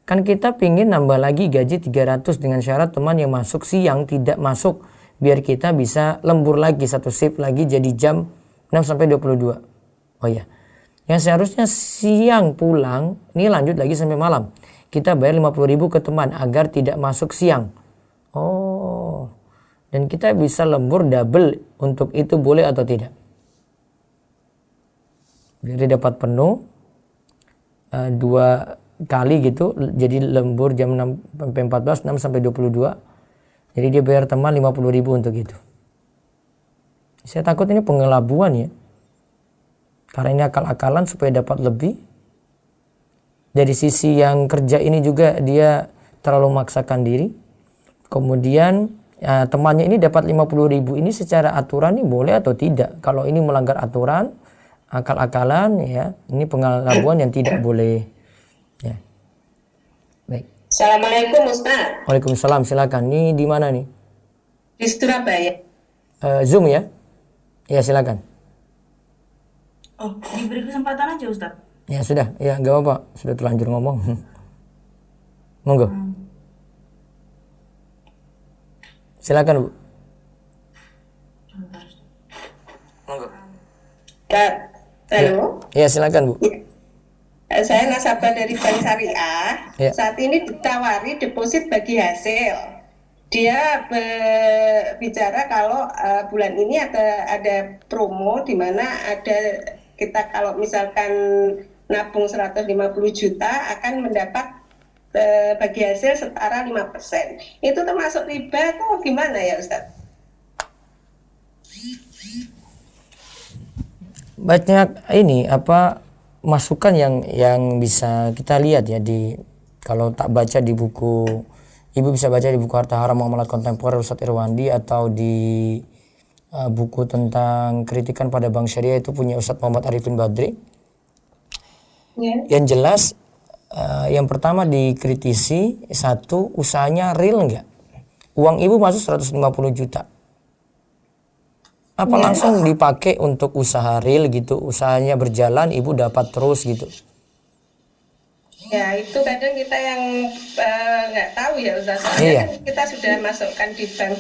Kan kita pingin nambah lagi gaji 300 dengan syarat teman yang masuk siang tidak masuk, biar kita bisa lembur lagi satu shift lagi jadi jam 6 sampai 22. Oh ya. Yang seharusnya siang pulang, ini lanjut lagi sampai malam. Kita bayar 50.000 ke teman agar tidak masuk siang. Oh, dan kita bisa lembur double untuk itu, boleh atau tidak? Jadi dapat penuh 2 kali gitu, jadi lembur jam 6 sampai 14, 6 sampai 22. Jadi dia bayar teman 50.000 untuk itu. Saya takut ini pengelabuan ya. Karena ini akal-akalan supaya dapat lebih. Dari sisi yang kerja ini juga dia terlalu memaksakan diri. Kemudian temannya ini dapat 50.000, ini secara aturan ini boleh atau tidak? Kalau ini melanggar aturan, akal-akalan ya, ini pengelabuan yang tidak boleh. Ya. Baik. Assalamualaikum Ustaz. Waalaikumsalam, silakan. Ini di mana nih? Di Surabaya. Zoom ya? Ya silakan. Oh, diberi kesempatan aja Ustaz. Ya sudah, ya nggak apa-apa, sudah terlanjur ngomong. Monggo. Silakan Bu. Monggo. Ustaz, halo. Ya silakan Bu. Saya nasabah dari Bank Syariah. Ya. Saat ini ditawari deposit bagi hasil. Dia bicara kalau bulan ini ada promo di mana ada kita kalau misalkan nabung 150 juta akan mendapat bagi hasil setara 5%. Itu termasuk riba atau gimana ya Ustaz? Banyak ini masukan yang bisa kita lihat ya kalau tak baca di buku, Ibu bisa baca di buku Harta Haram Muamalat Kontemporer Ustadz Irwandi, atau di buku tentang kritikan pada Bank Syariah itu punya Ustadz Muhammad Arifin Badri. Yang jelas yang pertama dikritisi, satu, usahanya real enggak? Uang Ibu masuk 150 juta. Apa langsung dipakai untuk usaha real gitu, usahanya berjalan, Ibu dapat terus gitu? Ya itu kadang kita yang nggak tahu ya Ustaz. Iya. Kan kita sudah masukkan di bank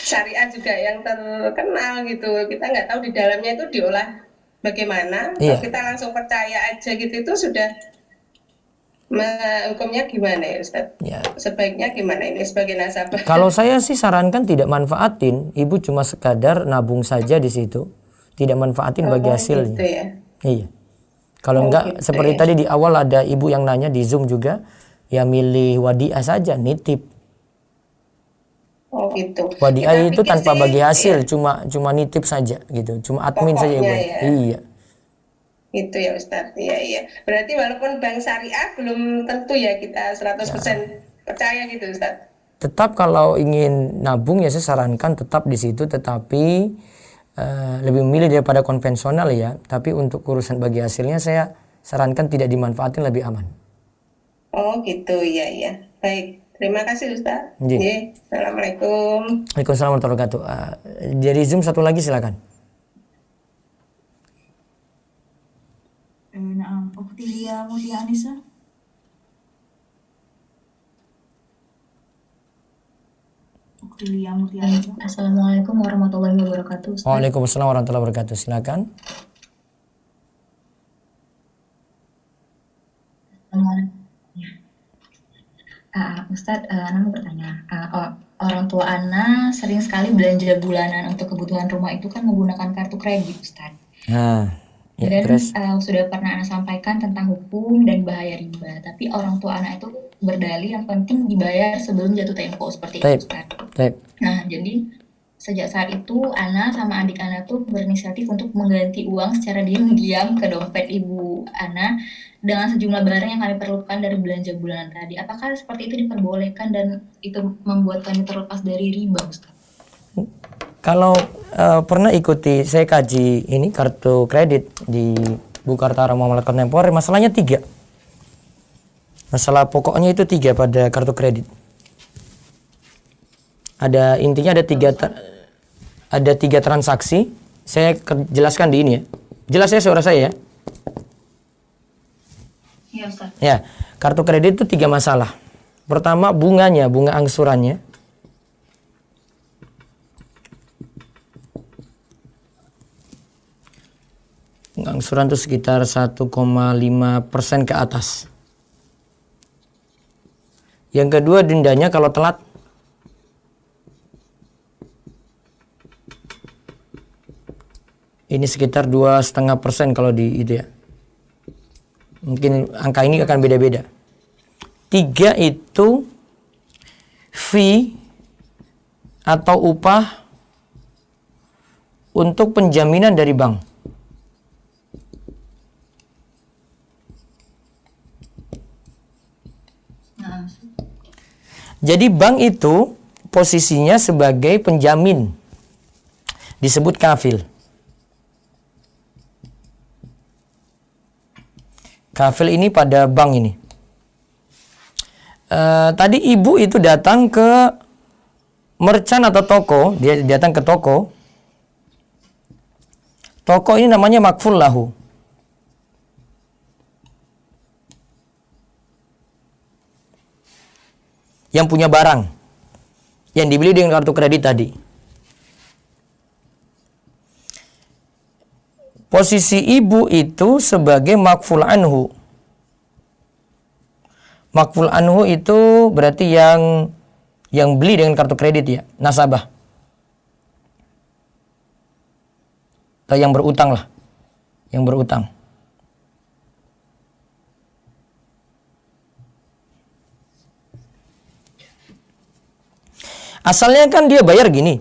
syariah juga yang terkenal gitu. Kita nggak tahu di dalamnya itu diolah bagaimana. Iya. Kalau kita langsung percaya aja gitu itu sudah hukumnya gimana ya Ustaz? Ya. Sebaiknya gimana ini sebagai nasabah? Kalau saya sih sarankan tidak manfaatin, Ibu cuma sekadar nabung saja di situ, tidak manfaatin bagi hasilnya. Gitu ya. Iya. Kalau enggak gitu seperti ya. tadi di awal ada Ibu yang nanya di Zoom juga, ya milih wadiah saja, nitip. Oh gitu. Wadiah Kita itu pikir tanpa sih, bagi hasil, ya, cuma nitip saja gitu, cuma admin saja pokoknya Ibu. ya. Iya. Itu ya Ustaz. Iya. Berarti walaupun bank syariah belum tentu ya kita 100% percaya gitu Ustaz. Tetap kalau ingin nabung ya saya sarankan tetap di situ, tetapi lebih memilih daripada konvensional ya. Tapi untuk urusan bagi hasilnya saya sarankan tidak dimanfaatin, lebih aman. Oh gitu, iya. Baik, terima kasih Ustaz. Iya. Iya, Assalamualaikum. Waalaikumsalam warahmatullahi wabarakatuh. Dari Zoom satu lagi silakan. Oktilia Mutia Anissa. Oktilia Mutia Anissa. Assalamualaikum warahmatullahi wabarakatuh. Ustaz. Waalaikumsalam warahmatullahi wabarakatuh. Silakan. Ustadz, Ana mau bertanya. Orang tua Ana sering sekali belanja bulanan untuk kebutuhan rumah itu kan menggunakan kartu kredit, Ustadz. Nah, ya, Dan terus sudah pernah Ana sampaikan tentang hukum dan bahaya riba. Tapi orang tua Ana itu berdalih yang penting dibayar sebelum jatuh tempo seperti itu, Ustadz. Baik. Nah, jadi sejak saat itu Ana sama adik Ana tuh berinisiatif untuk mengganti uang secara diam-diam ke dompet ibu Ana dengan sejumlah barang yang kami perlukan dari belanja bulanan tadi. Apakah seperti itu diperbolehkan dan itu membuat kami terlepas dari riba, Ustaz? Kalau pernah ikuti saya kaji ini kartu kredit di buku Harta Haram Muamalat Kontemporer, masalahnya 3. Masalah pokoknya itu 3 pada kartu kredit. Intinya ada 3 transaksi. Saya jelaskan di ini ya. Jelas ya suara saya ya? Iya, Ustaz. Ya, kartu kredit itu 3 masalah. Pertama bunganya, bunga angsurannya. Bunga angsuran itu sekitar 1,5% ke atas. Yang kedua dendanya kalau telat. Ini sekitar 2,5% kalau di itu ya. Mungkin angka ini akan beda-beda. 3 itu fee atau upah untuk penjaminan dari bank. Jadi bank itu posisinya sebagai penjamin. Disebut kafil. Kafil ini pada bank ini. Tadi ibu itu datang ke merchant atau toko, dia datang ke toko. Toko ini namanya makful lahu. Yang punya barang yang dibeli dengan kartu kredit tadi. Posisi ibu itu sebagai makful anhu. Makful anhu itu berarti yang beli dengan kartu kredit ya, nasabah. Atau yang berutang lah. Yang berutang. Asalnya kan dia bayar gini.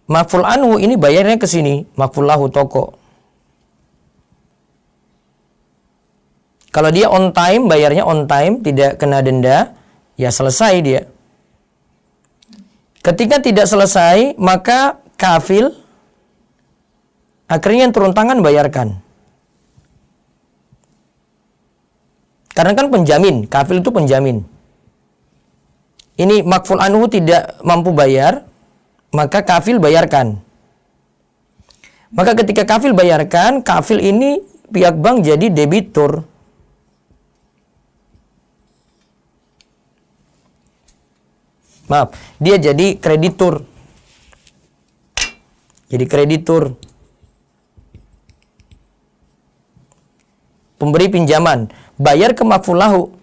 Makful anhu ini bayarnya ke sini, makful lahu toko. Kalau dia on time, bayarnya on time, tidak kena denda, ya selesai dia. Ketika tidak selesai, maka kafil akhirnya yang turun tangan bayarkan. Karena kan penjamin, kafil itu penjamin. Ini makful anhu tidak mampu bayar, maka kafil bayarkan. Maka ketika kafil bayarkan, kafil ini pihak bank jadi debitur. Maaf, dia jadi kreditur. Jadi kreditur. Pemberi pinjaman, bayar ke makful lahu.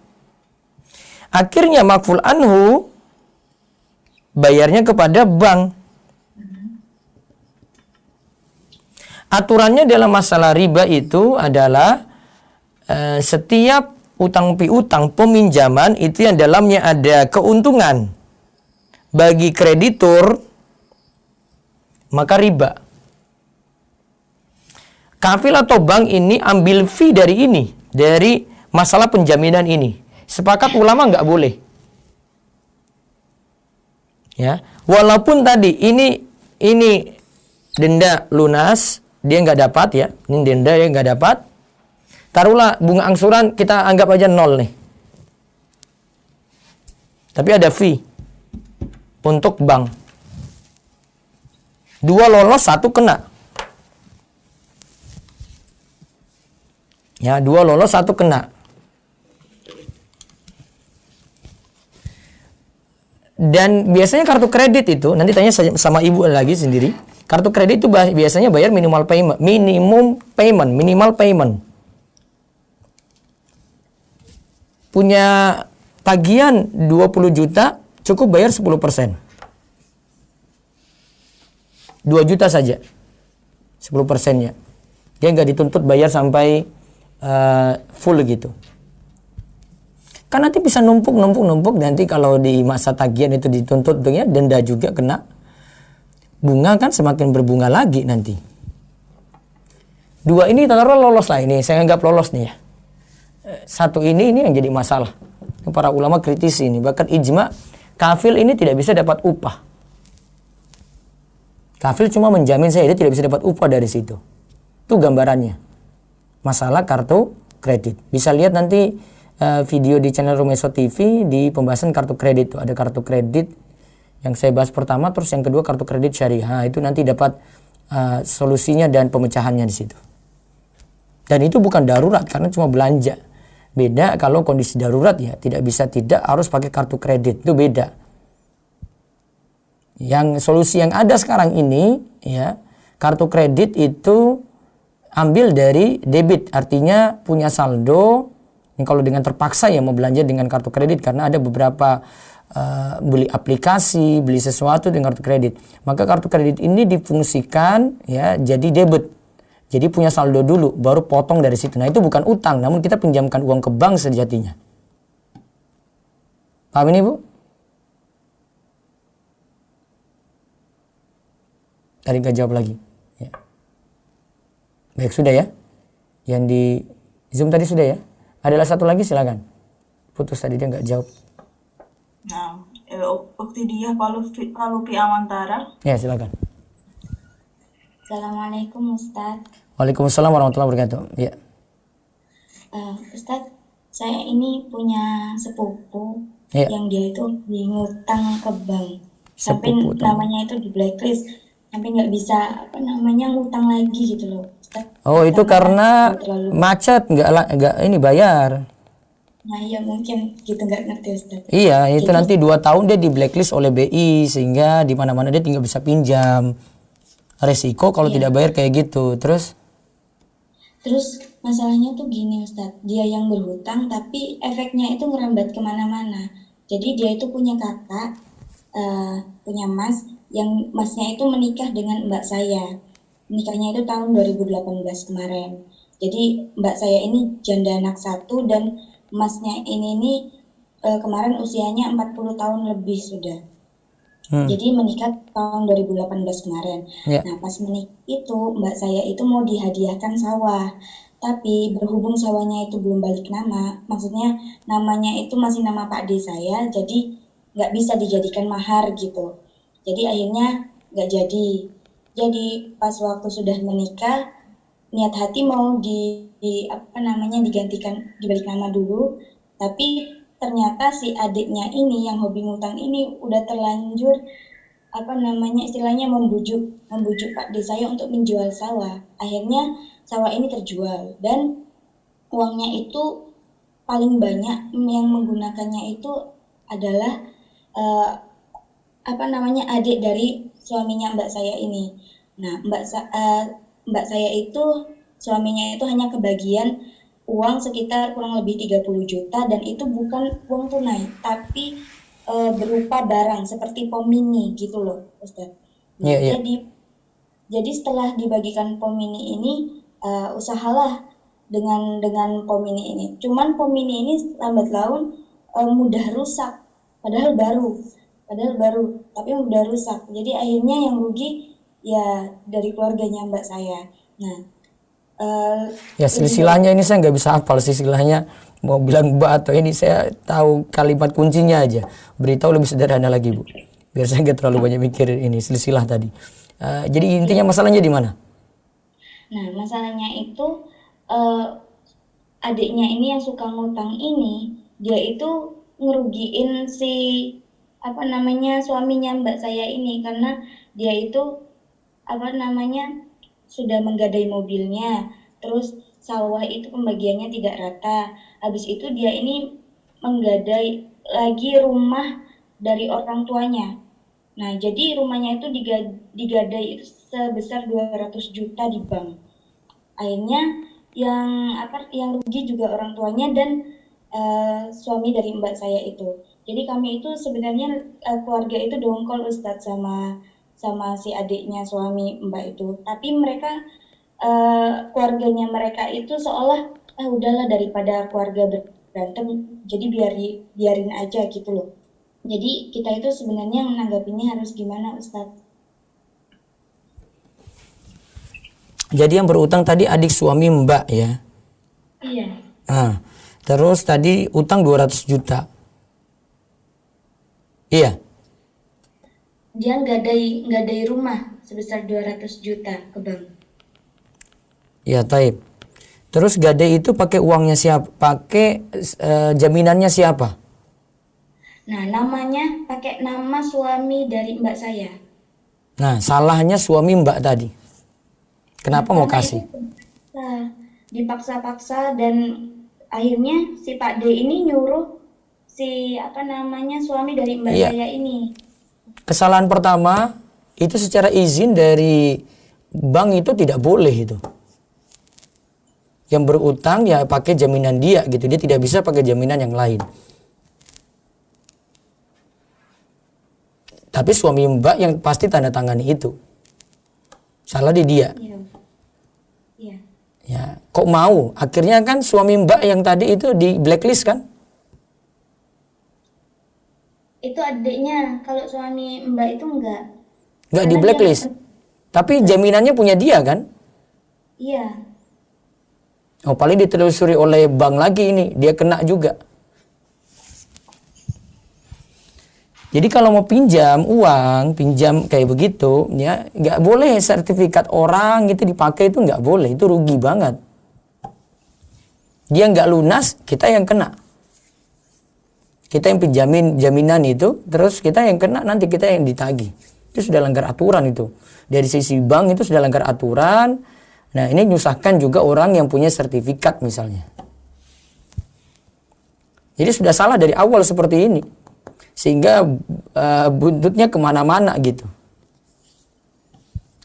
Akhirnya makful anhu bayarnya kepada bank. Aturannya dalam masalah riba itu adalah setiap utang piutang peminjaman itu yang dalamnya ada keuntungan bagi kreditur, maka riba. Kafil atau bank ini ambil fee dari ini, dari masalah penjaminan ini. Sepakat ulama nggak boleh. Ya, walaupun tadi ini denda lunas dia nggak dapat ya, ini denda dia nggak dapat. Taruhlah bunga angsuran kita anggap aja 0 nih. Tapi ada fee untuk bank. 2 lolos, 1 kena. Ya, 2 lolos, 1 kena. Dan biasanya kartu kredit itu, nanti tanya sama ibu lagi sendiri. Kartu kredit itu biasanya bayar minimal payment. Punya tagihan 20 juta, cukup bayar 10%. 2 juta saja. 10%-nya. Dia nggak dituntut bayar sampai full gitu. Kan nanti bisa numpuk nanti kalau di masa tagihan itu dituntut ya denda juga kena. Bunga kan semakin berbunga lagi nanti. 2 ini taruh lolos lah ini, saya anggap lolos nih ya. 1 ini yang jadi masalah. Para ulama kritis ini, bahkan ijma kafil ini tidak bisa dapat upah. Kafil cuma menjamin saya, dia tidak bisa dapat upah dari situ. Itu gambarannya. Masalah kartu kredit. Bisa lihat nanti video di channel Rumeso TV di pembahasan kartu kredit. Tuh, ada kartu kredit yang saya bahas pertama, terus yang kedua kartu kredit syariah. Itu nanti dapat solusinya dan pemecahannya di situ. Dan itu bukan darurat karena cuma belanja. Beda kalau kondisi darurat ya, tidak harus pakai kartu kredit. Itu beda. Yang solusi yang ada sekarang ini ya, kartu kredit itu ambil dari debit, artinya punya saldo. Kalau dengan terpaksa ya mau belanja dengan kartu kredit karena ada beberapa beli aplikasi, beli sesuatu dengan kartu kredit. Maka kartu kredit ini difungsikan ya jadi debit. Jadi punya saldo dulu baru potong dari situ. Nah, itu bukan utang, namun kita pinjamkan uang ke bank sejatinya. Paham ini, Bu? Tadi nggak jawab lagi. Ya. Baik, sudah ya. Yang di Zoom tadi sudah ya. Adalah satu lagi, silakan. Putus tadi, dia nggak jawab. Nah, Ukti dia Palupi Amantara. Ya, silakan. Assalamualaikum Ustadz. Waalaikumsalam warahmatullahi wabarakatuh. Ya. Ustadz, saya ini punya sepupu yang dia itu ngutang ke bank. Sampai namanya itu di blacklist. sampai nggak bisa apa namanya ngutang lagi gitu loh Ustaz. Oh, itu karena terlalu macet, nggak ini bayar. nah ya mungkin gitu nggak ngerti Ustaz. Iya, itu Jadi nanti 2 tahun dia di blacklist oleh BI sehingga di mana-mana dia tinggal bisa pinjam. Resiko kalau tidak bayar kayak gitu. Terus masalahnya tuh gini Ustadz, dia yang berhutang tapi efeknya itu ngerambat kemana-mana. Jadi dia itu punya kakak, punya mas, yang masnya itu menikah dengan mbak saya. Nikahnya itu tahun 2018 kemarin. Jadi mbak saya ini janda anak satu dan masnya ini kemarin usianya 40 tahun lebih sudah. Jadi menikah tahun 2018 kemarin. Ya. Nah pas menikah itu mbak saya itu mau dihadiahkan sawah. Tapi berhubung sawahnya itu belum balik nama, maksudnya namanya itu masih nama Pak D saya, jadi nggak bisa dijadikan mahar gitu. Jadi akhirnya nggak jadi. Jadi pas waktu sudah menikah, niat hati mau digantikan dibalik nama dulu, tapi ternyata si adiknya ini yang hobi ngutang ini udah terlanjur istilahnya membujuk Pak D saya untuk menjual sawah. Akhirnya sawah ini terjual dan uangnya itu paling banyak yang menggunakannya itu adalah adik dari suaminya mbak saya ini. Nah, mbak saya itu suaminya itu hanya kebagian uang sekitar kurang lebih 30 juta dan itu bukan uang tunai tapi berupa barang seperti pom mini gitu loh Ustaz. Iya. Jadi setelah dibagikan pom mini ini usahalah dengan pom mini ini. Cuman pom mini ini lambat laun mudah rusak padahal baru tapi mudah rusak. Jadi akhirnya yang rugi ya dari keluarganya mbak saya. Nah, ya silsilahnya ini saya nggak bisa hafal silsilahnya, mau bilang mbak atau ini, saya tahu kalimat kuncinya aja. Beritahu lebih sederhana lagi Bu, biar saya nggak terlalu banyak mikir ini silsilah tadi. Jadi intinya masalahnya di mana? Nah masalahnya itu adiknya ini yang suka ngutang ini, dia itu ngerugiin si suaminya mbak saya ini karena dia itu sudah menggadai mobilnya, terus sawah itu pembagiannya tidak rata. Habis itu dia ini menggadai lagi rumah dari orang tuanya. Nah, jadi rumahnya itu digadai sebesar 200 juta di bank. Akhirnya yang rugi juga orang tuanya dan suami dari mbak saya itu. Jadi kami itu sebenarnya keluarga itu dongkol Ustadz sama si adiknya suami mbak itu, tapi mereka keluarganya mereka itu seolah udahlah daripada keluarga berantem jadi biarin aja gitu loh. Jadi kita itu sebenarnya menanggapinya harus gimana Ustadz? Jadi yang berutang tadi adik suami mbak ya? Iya. Nah, terus tadi utang 200 juta. Iya. Dia nggadai rumah sebesar 200 juta ke bank. Ya, taib. Terus gadai itu pakai uangnya siapa? Pakai jaminannya siapa? Nah, namanya pakai nama suami dari mbak saya. Nah, salahnya suami mbak tadi. Kenapa mau kasih? Dipaksa-paksa dan akhirnya si Pak D ini nyuruh si suami dari mbak saya ini. Kesalahan pertama itu secara izin dari bank itu tidak boleh itu. Yang berutang ya pakai jaminan dia gitu. Dia tidak bisa pakai jaminan yang lain. Tapi suami mbak yang pasti tanda tangani itu. Salah di dia. Iya. Ya, kok mau? Akhirnya kan suami mbak yang tadi itu di blacklist kan? Itu adiknya, kalau suami mbak itu enggak. Enggak di blacklist. Tapi jaminannya punya dia kan? Iya. Oh, paling ditelusuri oleh bank lagi ini, dia kena juga. Jadi kalau mau pinjam uang, pinjam kayak begitu, ya nggak boleh sertifikat orang itu dipakai, itu nggak boleh, itu rugi banget. Dia nggak lunas, kita yang kena. Kita yang pinjamin jaminan itu, terus kita yang kena, nanti kita yang ditagih. Itu sudah langgar aturan itu. Dari sisi bank itu sudah langgar aturan. Nah, ini menyusahkan juga orang yang punya sertifikat misalnya. Jadi sudah salah dari awal seperti ini. Sehingga buntutnya kemana-mana gitu.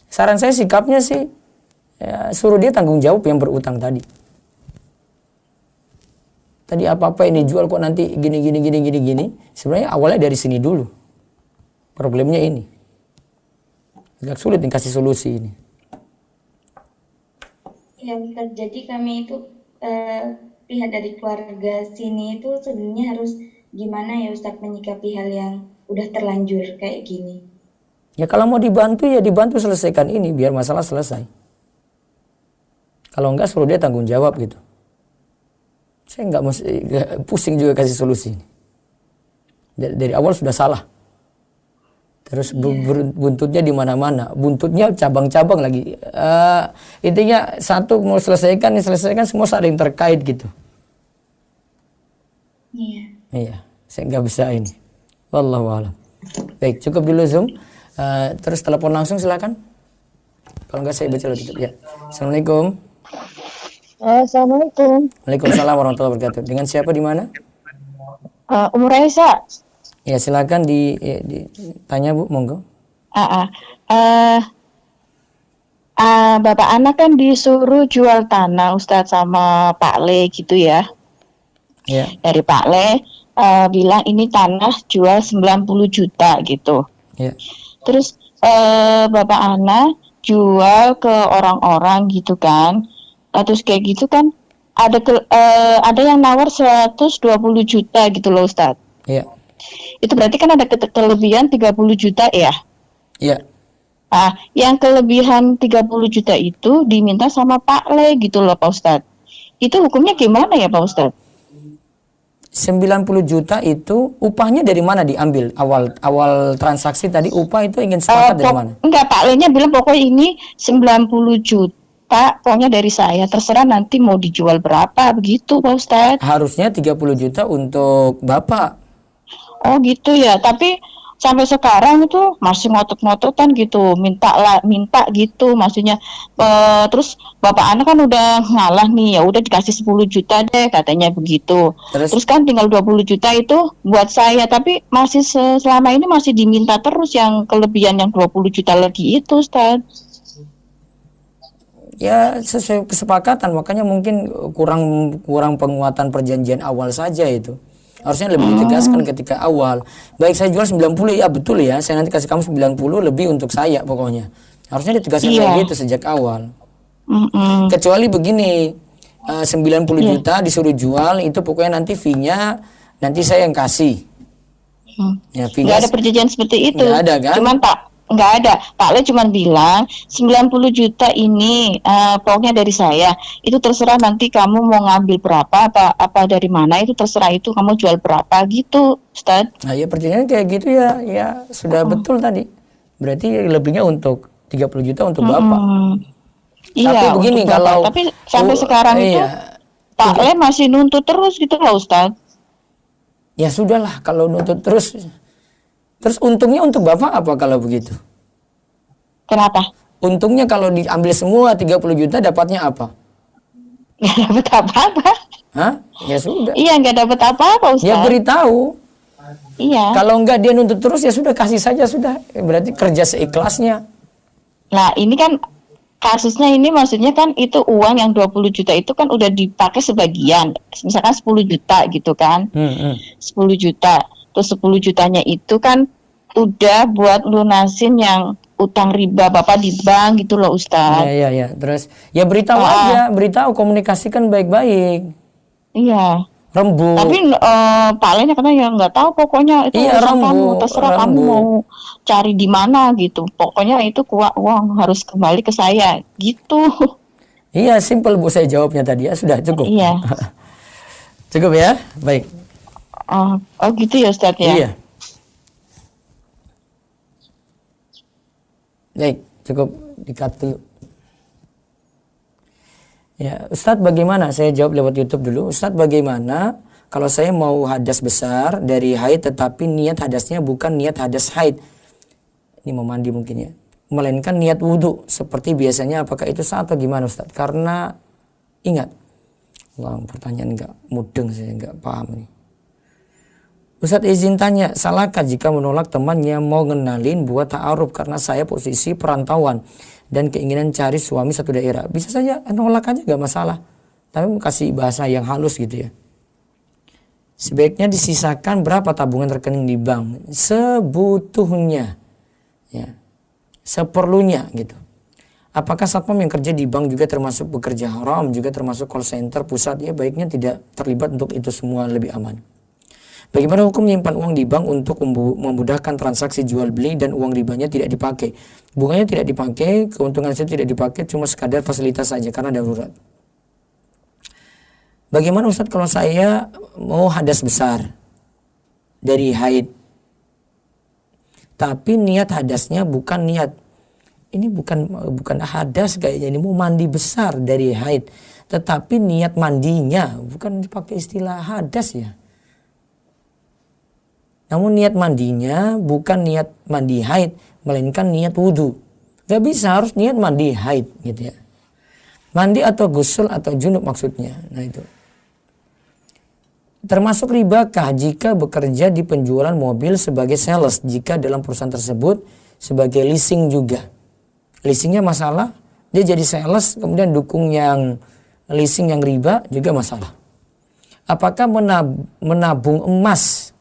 Saran saya sikapnya sih, ya, suruh dia tanggung jawab yang berutang tadi. Tadi apa-apa ini jual kok nanti gini. Sebenarnya awalnya dari sini dulu. Problemnya ini. Agak sulit dikasih solusi ini. Ya, Ustaz, jadi kami itu pihak dari keluarga sini itu sebenarnya harus gimana ya Ustaz menyikapi hal yang udah terlanjur kayak gini. Ya kalau mau dibantu ya dibantu selesaikan ini biar masalah selesai. Kalau enggak suruh dia tanggung jawab gitu. Saya enggak pusing juga kasih solusi ini. Dari awal sudah salah. Terus buntutnya di mana-mana, buntutnya cabang-cabang lagi. Intinya satu mau selesaikan semua saling terkait gitu. Iya. Iya, saya nggak bisa ini. Wallahu a'lam. Baik, cukup dulu Zoom. Terus telepon langsung silakan. Kalau nggak saya baca lebih ya. Assalamualaikum. Assalamualaikum. Waalaikumsalam warahmatullahi wabarakatuh. Dengan siapa di mana? Umur Aisyah. Ya silakan ditanya Bu, monggo. Bapak anak kan disuruh jual tanah Ustadz sama Pak Le gitu ya. Ya. Dari Pak Le bilang ini tanah jual 90 juta gitu. Ya. Terus Bapak anak jual ke orang-orang gitu kan. Terus kayak gitu kan ada yang nawar 120 juta gitu loh Ustadz. Iya. Itu berarti kan ada kelebihan 30 juta ya? Iya. Yang kelebihan 30 juta itu diminta sama Pak Le gitu loh Pak Ustadz. Itu hukumnya gimana ya Pak Ustadz? 90 juta itu upahnya dari mana diambil? Awal transaksi tadi upah itu ingin sepakat dari mana? Enggak, Pak Le-nya bilang pokoknya ini 90 juta pokoknya dari saya, terserah nanti mau dijual berapa begitu Pak Ustadz. Harusnya 30 juta untuk Bapak. Oh gitu ya, tapi sampai sekarang itu masih ngotot-ngototan gitu, minta gitu, maksudnya terus bapak anak kan udah ngalah nih, ya udah dikasih 10 juta deh katanya begitu. Terus kan tinggal 20 juta itu buat saya, tapi masih selama ini masih diminta terus yang kelebihan yang 20 juta lagi itu, Ustaz. Ya sesuai kesepakatan, makanya mungkin kurang penguatan perjanjian awal saja itu. Harusnya lebih ditegaskan ketika awal. Baik saya jual 90 ya betul ya. Saya nanti kasih kamu 90 lebih untuk saya pokoknya. Harusnya ditegaskan kayak gitu sejak awal. Kecuali begini 90 juta disuruh jual itu pokoknya nanti fee-nya nanti saya yang kasih. Ya, nggak ada perjanjian seperti itu. Nggak ada kan? Cuman nggak ada. Pak Le cuma bilang 90 juta ini pokoknya dari saya. Itu terserah nanti kamu mau ngambil berapa apa dari mana itu terserah itu kamu jual berapa gitu, Ustaz. Nah, ya perjanjian kayak gitu ya sudah betul tadi. Berarti lebihnya untuk 30 juta untuk Bapak. Iya, tapi begini kalau tapi sampai sekarang itu Pak Le masih nuntut terus gitu loh, Ustaz. Ya sudahlah kalau nuntut terus. Terus untungnya untuk Bapak apa kalau begitu? Kenapa? Untungnya kalau diambil semua 30 juta dapatnya apa? Nggak dapat apa-apa. Hah? Ya sudah. Iya, nggak dapat apa-apa, Ustaz. Ya beritahu. Iya. Kalau enggak dia nuntut terus ya sudah kasih saja sudah. Berarti kerja seikhlasnya. Nah, ini kan kasusnya ini maksudnya kan itu uang yang 20 juta itu kan udah dipakai sebagian. Misalkan 10 juta gitu kan. 10 juta. Terus 10 jutanya itu kan udah buat lunasin yang utang riba Bapak di bank gitu loh Ustaz. Iya. Terus ya beritahu aja, beritahu komunikasikan baik-baik. Iya. Rembu. Tapi Pak Lenya katanya ya nggak tahu pokoknya itu kamu terserah kamu mau cari di mana gitu. Pokoknya itu uang harus kembali ke saya gitu. Iya, simpel Bu saya jawabnya tadi ya sudah cukup. Iya. Cukup ya, baik. Oh gitu ya Ustaz ya. Iya. Baik, cukup di-cut dulu. Ya, Ustadz bagaimana? Saya jawab lewat YouTube dulu. Ustadz bagaimana kalau saya mau hadas besar dari haid tetapi niat hadasnya bukan niat hadas haid? Ini mau mandi mungkin ya. Melainkan niat wudhu seperti biasanya. Apakah itu sah atau gimana Ustaz? Karena ingat, pertanyaan nggak mudeng, saya nggak paham nih. Ustaz izin tanya, salahkah jika menolak temannya mau ngenalin buat ta'aruf karena saya posisi perantauan dan keinginan cari suami satu daerah? Bisa saja nolak aja, nggak masalah. Tapi kasih bahasa yang halus gitu ya. Sebaiknya disisakan berapa tabungan rekening di bank? Sebutuhnya, ya, seperlunya gitu. Apakah satpam yang kerja di bank juga termasuk bekerja haram, juga termasuk call center pusat? Ya baiknya tidak terlibat untuk itu semua, lebih aman. Bagaimana hukum menyimpan uang di bank untuk memudahkan transaksi jual beli dan uang ribanya tidak dipakai? Bunganya tidak dipakai, keuntungan itu tidak dipakai, cuma sekadar fasilitas saja karena darurat. Bagaimana Ustaz kalau saya mau hadas besar dari haid, tapi niat hadasnya bukan niat, ini bukan hadas kayaknya, ini mau mandi besar dari haid, tetapi niat mandinya bukan dipakai istilah hadas ya. Namun niat mandinya bukan niat mandi haid, melainkan niat wudhu. Gak bisa, harus niat mandi haid gitu ya. Mandi atau gusul atau junub maksudnya. Nah itu. Termasuk ribakah jika bekerja di penjualan mobil sebagai sales, jika dalam perusahaan tersebut sebagai leasing juga? Leasingnya masalah, dia jadi sales kemudian dukung yang leasing yang riba juga masalah. Apakah menabung emas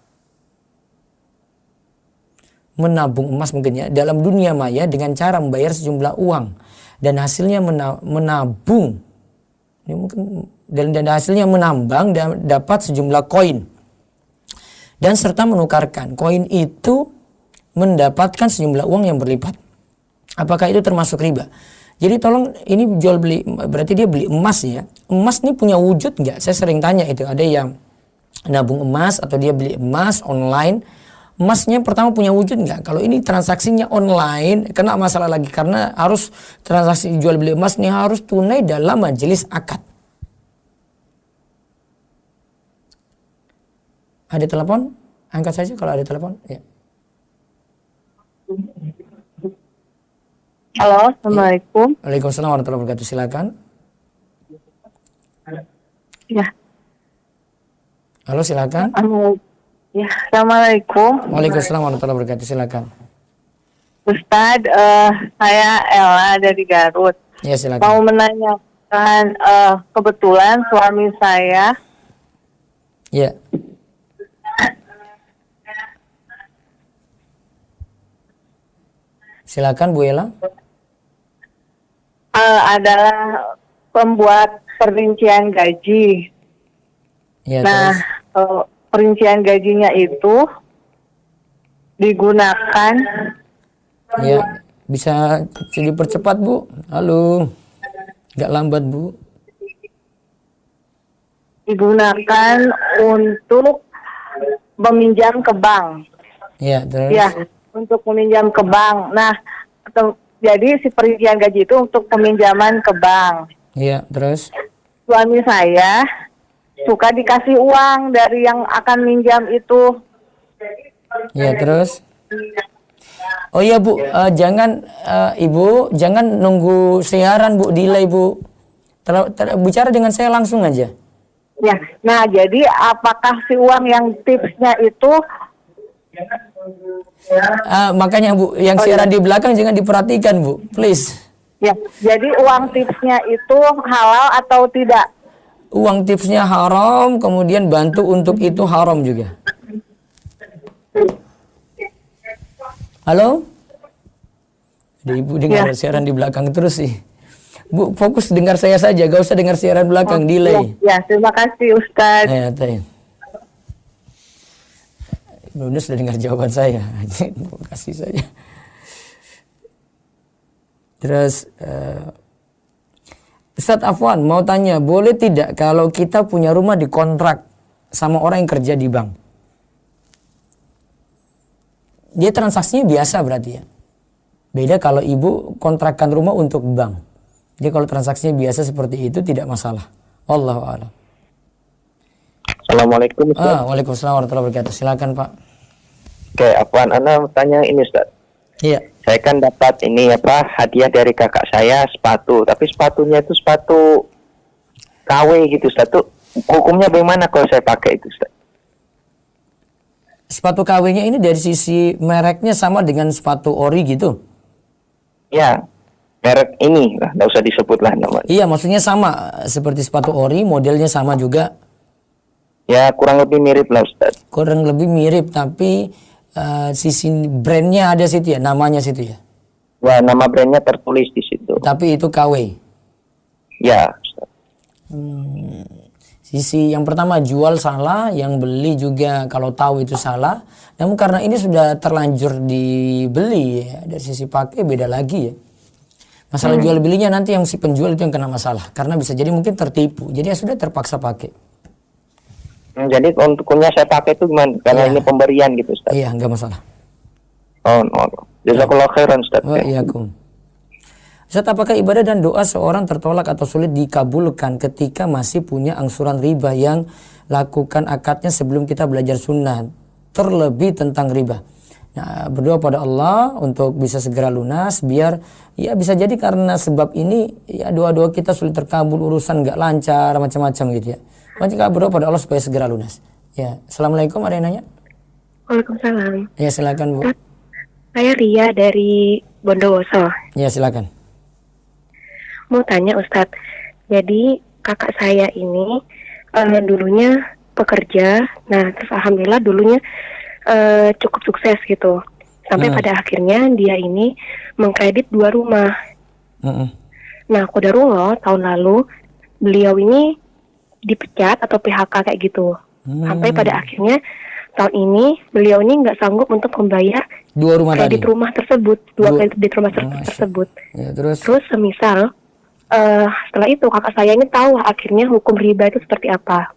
mungkin ya dalam dunia maya dengan cara membayar sejumlah uang dan hasilnya menabung, ini mungkin dan hasilnya menambang dan dapat sejumlah koin dan serta menukarkan koin itu mendapatkan sejumlah uang yang berlipat. Apakah itu termasuk riba? Jadi tolong, ini jual beli berarti dia beli emas ya. Emas ini punya wujud nggak? Saya sering tanya itu, ada yang nabung emas atau dia beli emas online. Emasnya pertama punya wujud nggak? Kalau ini transaksinya online, kena masalah lagi karena harus transaksi jual beli emas ini harus tunai dalam majelis akad. Ada telepon? Angkat saja kalau ada telepon. Ya. Halo, Assalamualaikum. Waalaikumsalam warahmatullahi wabarakatuh. Silakan. Ya. Halo, silakan. Ya, Assalamualaikum. Waalaikumsalam warahmatullahi wabarakatuh. Silakan. Ustadz, saya Ella dari Garut. Ya, silakan. Mau menanyakan, kebetulan suami saya. Ya. Silakan Bu Ella. Adalah pembuat perincian gaji. Ya, nah, perincian gajinya itu digunakan. Ya, bisa dipercepat Bu. Halo, nggak lambat Bu. Digunakan untuk meminjam ke bank. Ya, terus. Ya, untuk meminjam ke bank. Nah, jadi si perincian gaji itu untuk peminjaman ke bank. Iya, terus? Suami saya suka dikasih uang dari yang akan minjam itu. Iya, terus? Oh iya Bu, jangan Ibu, jangan nunggu siaran Bu, delay Bu. Bicara dengan saya langsung aja. Ya, nah jadi apakah si uang yang tipsnya itu makanya Bu, yang siaran di belakang jangan diperhatikan Bu, please. Ya, jadi uang tipsnya itu halal atau tidak? Uang tipsnya haram, kemudian bantu untuk itu haram juga. Halo? Ada Ibu dengar siaran di belakang terus sih. Bu, fokus dengar saya saja, gak usah dengar siaran belakang, delay. Ya, terima kasih Ustadz. Ya, Bunda sudah dengar jawaban saya. Kasih saja. Terus Ustadz Afwan mau tanya, boleh tidak kalau kita punya rumah dikontrak sama orang yang kerja di bank? Dia transaksinya biasa berarti ya. Beda kalau ibu kontrakkan rumah untuk bank. Jadi kalau transaksinya biasa seperti itu tidak masalah. Wallahu a'lam. Assalamualaikum Ustaz. Waalaikumsalam warahmatullahi wabarakatuh. Silakan Pak. Oke, Afwan, Ana tanya ini Ustaz. Iya. Saya kan dapat ini hadiah dari kakak saya sepatu, tapi sepatunya itu sepatu KW gitu Ustaz. Tuh hukumnya bagaimana kalau saya pakai itu Ustaz? Sepatu KW-nya ini dari sisi mereknya sama dengan sepatu ori gitu? Ya, merek ini lah, nggak usah disebut lah namanya. Iya, maksudnya sama seperti sepatu ori, modelnya sama juga. Ya, kurang lebih mirip lah Ustaz. Kurang lebih mirip, tapi sisi brandnya ada situ ya, namanya situ ya. Ya, nama brandnya tertulis di situ. Tapi itu KW. Ya, Ustaz. Sisi yang pertama jual salah, yang beli juga kalau tahu itu salah. Namun karena ini sudah terlanjur dibeli ya, dari sisi pakai beda lagi ya. Masalah jual belinya nanti yang si penjual itu yang kena masalah, karena bisa jadi mungkin tertipu. Jadi ya sudah terpaksa pakai. Jadi untuknya saya pakai itu gimana? Karena ini pemberian gitu Ustaz. Iya, enggak masalah. Oh, no. Jazakallah khairan Ustaz. Waalaikumsalam. Ustaz, apakah ibadah dan doa seorang tertolak atau sulit dikabulkan ketika masih punya angsuran riba yang lakukan akadnya sebelum kita belajar sunnah, terlebih tentang riba? Nah, berdoa pada Allah untuk bisa segera lunas, biar ya bisa jadi karena sebab ini ya doa-doa kita sulit terkabul, urusan nggak lancar, macam-macam gitu ya. Maka berdoa pada Allah supaya segera lunas. Ya, Assalamualaikum, ada yang nanya? Waalaikumsalam. Ya, silakan Bu. Saya Ria dari Bondowoso. Ya, silakan. Mau tanya Ustadz, jadi kakak saya ini dulunya pekerja, nah terus alhamdulillah dulunya cukup sukses gitu. Sampai pada akhirnya dia ini mengkredit 2 rumah. Nah, qadarullah tahun lalu beliau ini dipecat atau PHK kayak gitu. Sampai pada akhirnya tahun ini beliau ini nggak sanggup untuk membayar 2 rumah kredit tadi. rumah tersebut, 2 kredit rumah tersebut. Ya, terus Semisal setelah itu kakak saya ini tahu akhirnya hukum riba itu seperti apa.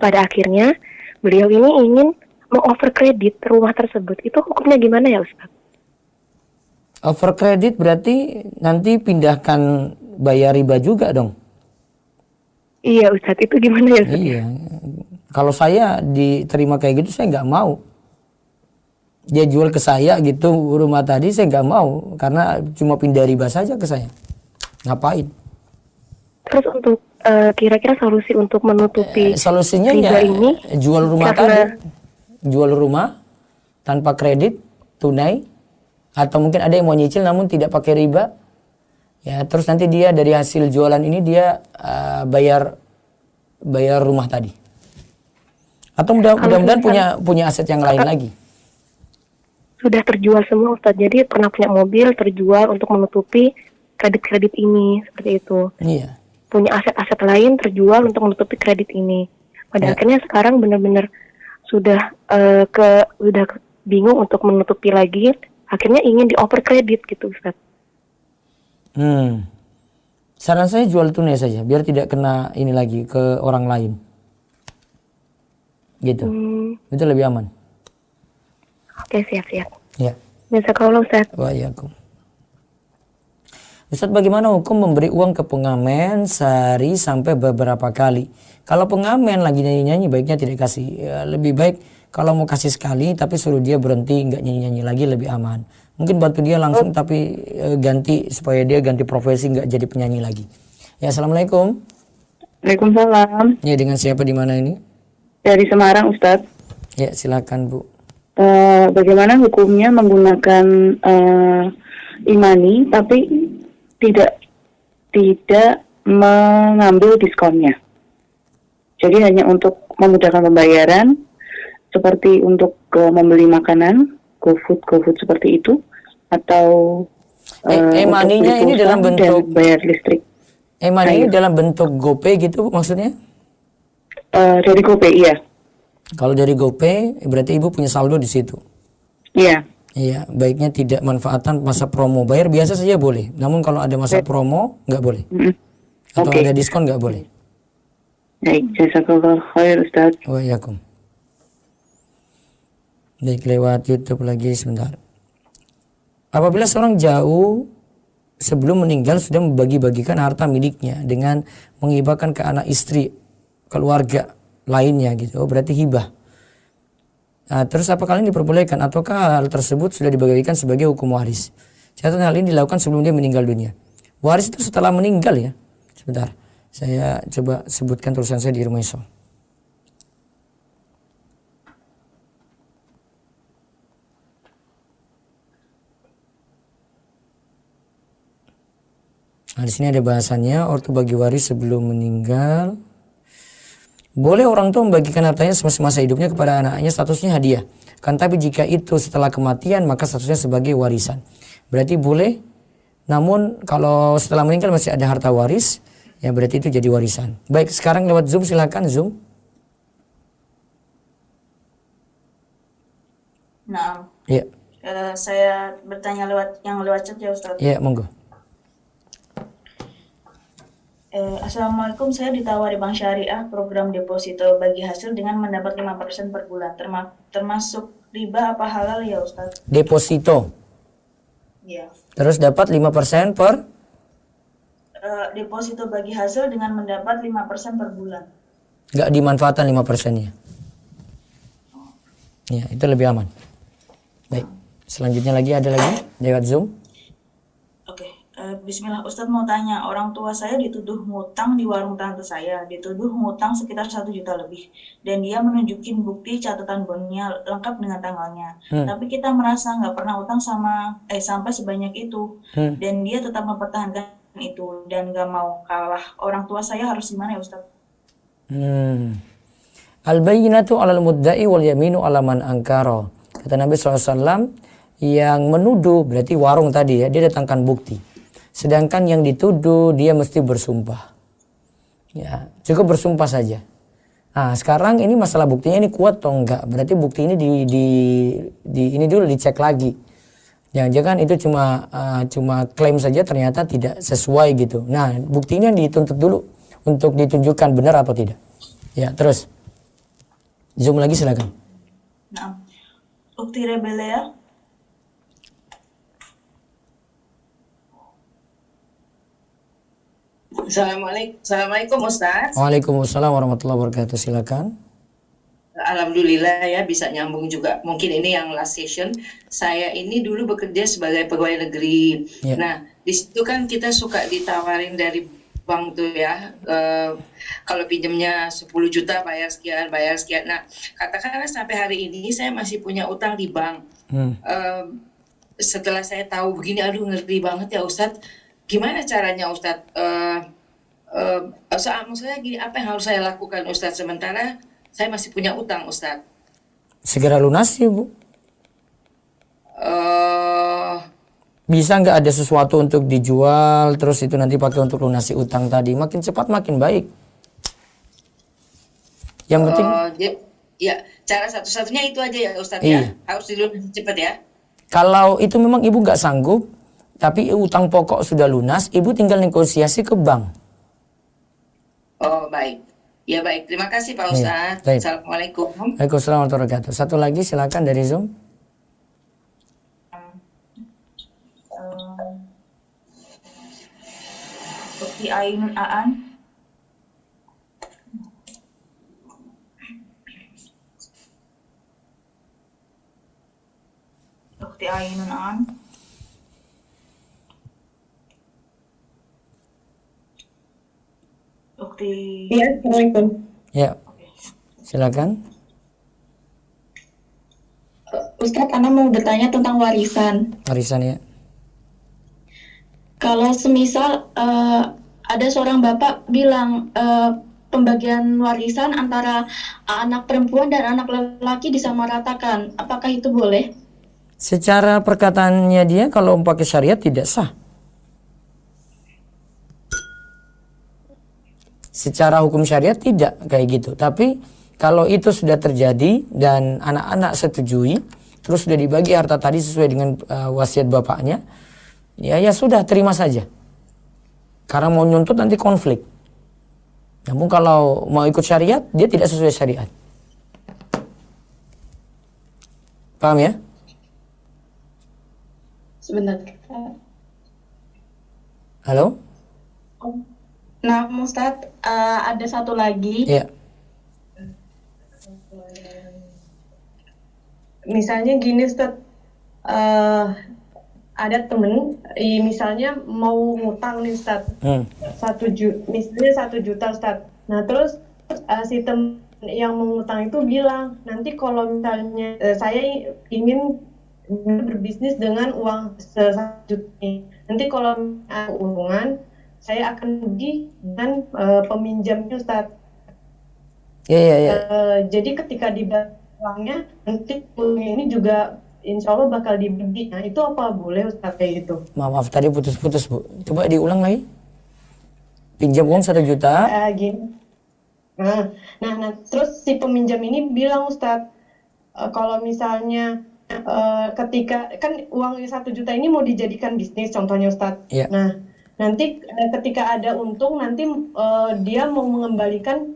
Pada akhirnya beliau ini ingin meng-over kredit rumah tersebut. Itu hukumnya gimana ya Ustaz? over kredit berarti nanti pindahkan bayar riba juga dong. Iya Ustadz, itu gimana ya Ustadz? Iya. Kalau saya diterima kayak gitu saya nggak mau. Dia jual ke saya gitu rumah tadi, saya nggak mau karena cuma pindah riba saja ke saya. Ngapain? Terus untuk kira-kira solusi untuk menutupi solusinya riba ya ini jual rumah karena... tadi. Jual rumah tanpa kredit tunai, atau mungkin ada yang mau nyicil namun tidak pakai riba. Ya, terus nanti dia dari hasil jualan ini dia bayar rumah tadi. Atau mudah-mudahan punya aset yang lain lagi. Sudah terjual semua Ustadz, jadi pernah punya mobil terjual untuk menutupi kredit-kredit ini, seperti itu. Iya. Punya aset-aset lain terjual untuk menutupi kredit ini. Pada akhirnya sekarang benar-benar sudah bingung untuk menutupi lagi, akhirnya ingin di-over kredit gitu Ustadz. Saran saya jual tunai saja biar tidak kena ini lagi ke orang lain. Gitu. Itu lebih aman. Oke, siap-siap. Ya. Jazakallah Ustaz. Waalaikumsalam. Ustaz, bagaimana hukum memberi uang ke pengamen sehari sampai beberapa kali? Kalau pengamen lagi nyanyi-nyanyi baiknya tidak kasih. Ya, lebih baik kalau mau kasih sekali tapi suruh dia berhenti, nggak nyanyi-nyanyi lagi, lebih aman. Mungkin bantu dia langsung tapi ganti supaya dia ganti profesi, nggak jadi penyanyi lagi. Ya, Assalamualaikum. Waalaikumsalam. Ya, dengan siapa di mana ini? Dari Semarang, Ustadz. Ya, silakan Bu. Bagaimana hukumnya menggunakan e-money tapi tidak mengambil diskonnya? Jadi hanya untuk memudahkan pembayaran, seperti untuk membeli makanan, GoFood seperti itu, atau e-money-nya ini dalam bentuk bayar listrik. E-money ini dalam bentuk GoPay gitu maksudnya? Dari GoPay, iya. Kalau dari GoPay berarti Ibu punya saldo di situ. Iya. Iya, baiknya tidak manfaatkan masa promo. Bayar biasa saja boleh. Namun kalau ada masa promo nggak boleh. Atau ada diskon nggak boleh. Baik, jazakallah khair Ustaz. Waalaikumsalam. Baik, lewat YouTube lagi sebentar. Apabila seorang jauh sebelum meninggal sudah membagi-bagikan harta miliknya dengan menghibahkan ke anak istri, keluarga lainnya gitu, berarti hibah. Terus apakah ini diperbolehkan ataukah hal tersebut sudah dibagikan sebagai hukum waris? Catatan hal ini dilakukan sebelum dia meninggal dunia. Waris itu setelah meninggal ya. Sebentar, saya coba sebutkan tulisan saya di Irmaiso. Nah, di sini ada bahasannya, ortu bagi waris sebelum meninggal. Boleh orang tua membagikan hartanya semasa hidupnya kepada anaknya, statusnya hadiah. Kan tapi jika itu setelah kematian maka statusnya sebagai warisan. Berarti boleh. Namun kalau setelah meninggal masih ada harta waris, ya berarti itu jadi warisan. Baik, sekarang lewat Zoom, silakan Zoom. Nah, Iya. Saya bertanya lewat chat ya Ustaz. Iya, monggo. Assalamualaikum, saya ditawari Bank Syariah program deposito bagi hasil dengan mendapat 5% per bulan. Termasuk riba apa halal ya Ustaz? Deposito. Iya. Terus dapat 5% per? Deposito bagi hasil dengan mendapat 5% per bulan. Nggak dimanfaatkan 5%-nya. Ya, itu lebih aman. Baik, selanjutnya lagi ada lagi lewat Zoom. Bismillah, Ustadz mau tanya, orang tua saya dituduh ngutang di warung tante saya, dituduh ngutang sekitar 1 juta lebih, dan dia menunjukin bukti catatan bonnya lengkap dengan tanggalnya. Tapi kita merasa nggak pernah utang sampai sebanyak itu, dan dia tetap mempertahankan itu dan nggak mau kalah. Orang tua saya harus gimana ya Ustadz? Al-bayyinatu 'alal mudda'i wal yaminu 'ala man ankara. Kata Nabi SAW, yang menuduh berarti warung tadi ya, dia datangkan bukti. Sedangkan yang dituduh dia mesti bersumpah. Ya, cukup bersumpah saja. Nah, sekarang ini masalah buktinya ini kuat atau enggak? Berarti bukti ini ini dulu dicek lagi. Jangan-jangan itu cuma klaim saja ternyata tidak sesuai gitu. Nah, bukti ini yang dituntut dulu untuk ditunjukkan benar atau tidak. Ya, terus. Zoom lagi silakan. Nah, Ukti Rebelea. Assalamualaikum Ustaz. Waalaikumsalam warahmatullahi wabarakatuh. Silakan. Alhamdulillah ya bisa nyambung juga. Mungkin ini yang last session. Saya ini dulu bekerja sebagai pegawai negeri. Nah, di situ kan kita suka ditawarin dari bank tuh ya. Kalau pinjamnya 10 juta bayar sekian, bayar sekian. Nah, katakanlah sampai hari ini saya masih punya utang di bank. Setelah saya tahu begini, aduh ngeri banget ya Ustadz. Gimana caranya Ustadz? Maksudnya gini, apa yang harus saya lakukan Ustadz sementara saya masih punya utang Ustadz? Segera lunasi Bu. Bisa nggak ada sesuatu untuk dijual terus itu nanti pakai untuk lunasi utang tadi? Makin cepat makin baik. Yang penting ya cara satu-satunya itu aja ya Ustadz ya. Harus dilunasi cepat ya. Kalau itu memang ibu nggak sanggup tapi utang pokok sudah lunas, ibu tinggal negosiasi ke bank. Oh baik. Ya baik, terima kasih Pak Ustadz. Assalamualaikum. Waalaikumsalam warahmatullahi wabarakatuh. Satu lagi silakan dari Zoom. Ukti Ainun Aan. Ukti Ainun Aan. Ukti. Iya, Assalamualaikum. Ya, silakan. Ustadz, Ana mau bertanya tentang warisan. Warisan ya. Kalau semisal ada seorang bapak bilang pembagian warisan antara anak perempuan dan anak lelaki disamaratakan, apakah itu boleh? Secara perkataannya dia kalau pakai syariat tidak sah. Secara hukum syariat tidak kayak gitu. Tapi kalau itu sudah terjadi dan anak-anak setujui, terus sudah dibagi harta tadi sesuai dengan wasiat bapaknya, ya sudah terima saja. Karena mau nyuntut nanti konflik. Namun kalau mau ikut syariat, dia tidak sesuai syariat. Paham ya? Sebentar. Halo? Nah, Ustadz, ada satu lagi. Iya. misalnya gini Ustaz, ada temen, misalnya mau ngutang nih Ustaz, misalnya 1 juta Ustaz. Nah terus si temen yang mengutang itu bilang, nanti kalau misalnya saya ingin berbisnis dengan uang 1 juta ini, nanti kalau ada keuntungan saya akan pergi dengan peminjamnya Ustaz. Jadi ketika dibayar uangnya, nanti uangnya ini juga insya Allah bakal dibagi. Nah itu apa boleh Ustaz kayak gitu? Maaf tadi putus-putus Bu. Coba diulang lagi. Pinjam uang 1 juta. Gini. Nah, terus si peminjam ini bilang Ustaz, kalau misalnya ketika kan uang 1 juta ini mau dijadikan bisnis contohnya Ustaz. Nah nanti ketika ada untung nanti dia mau mengembalikan,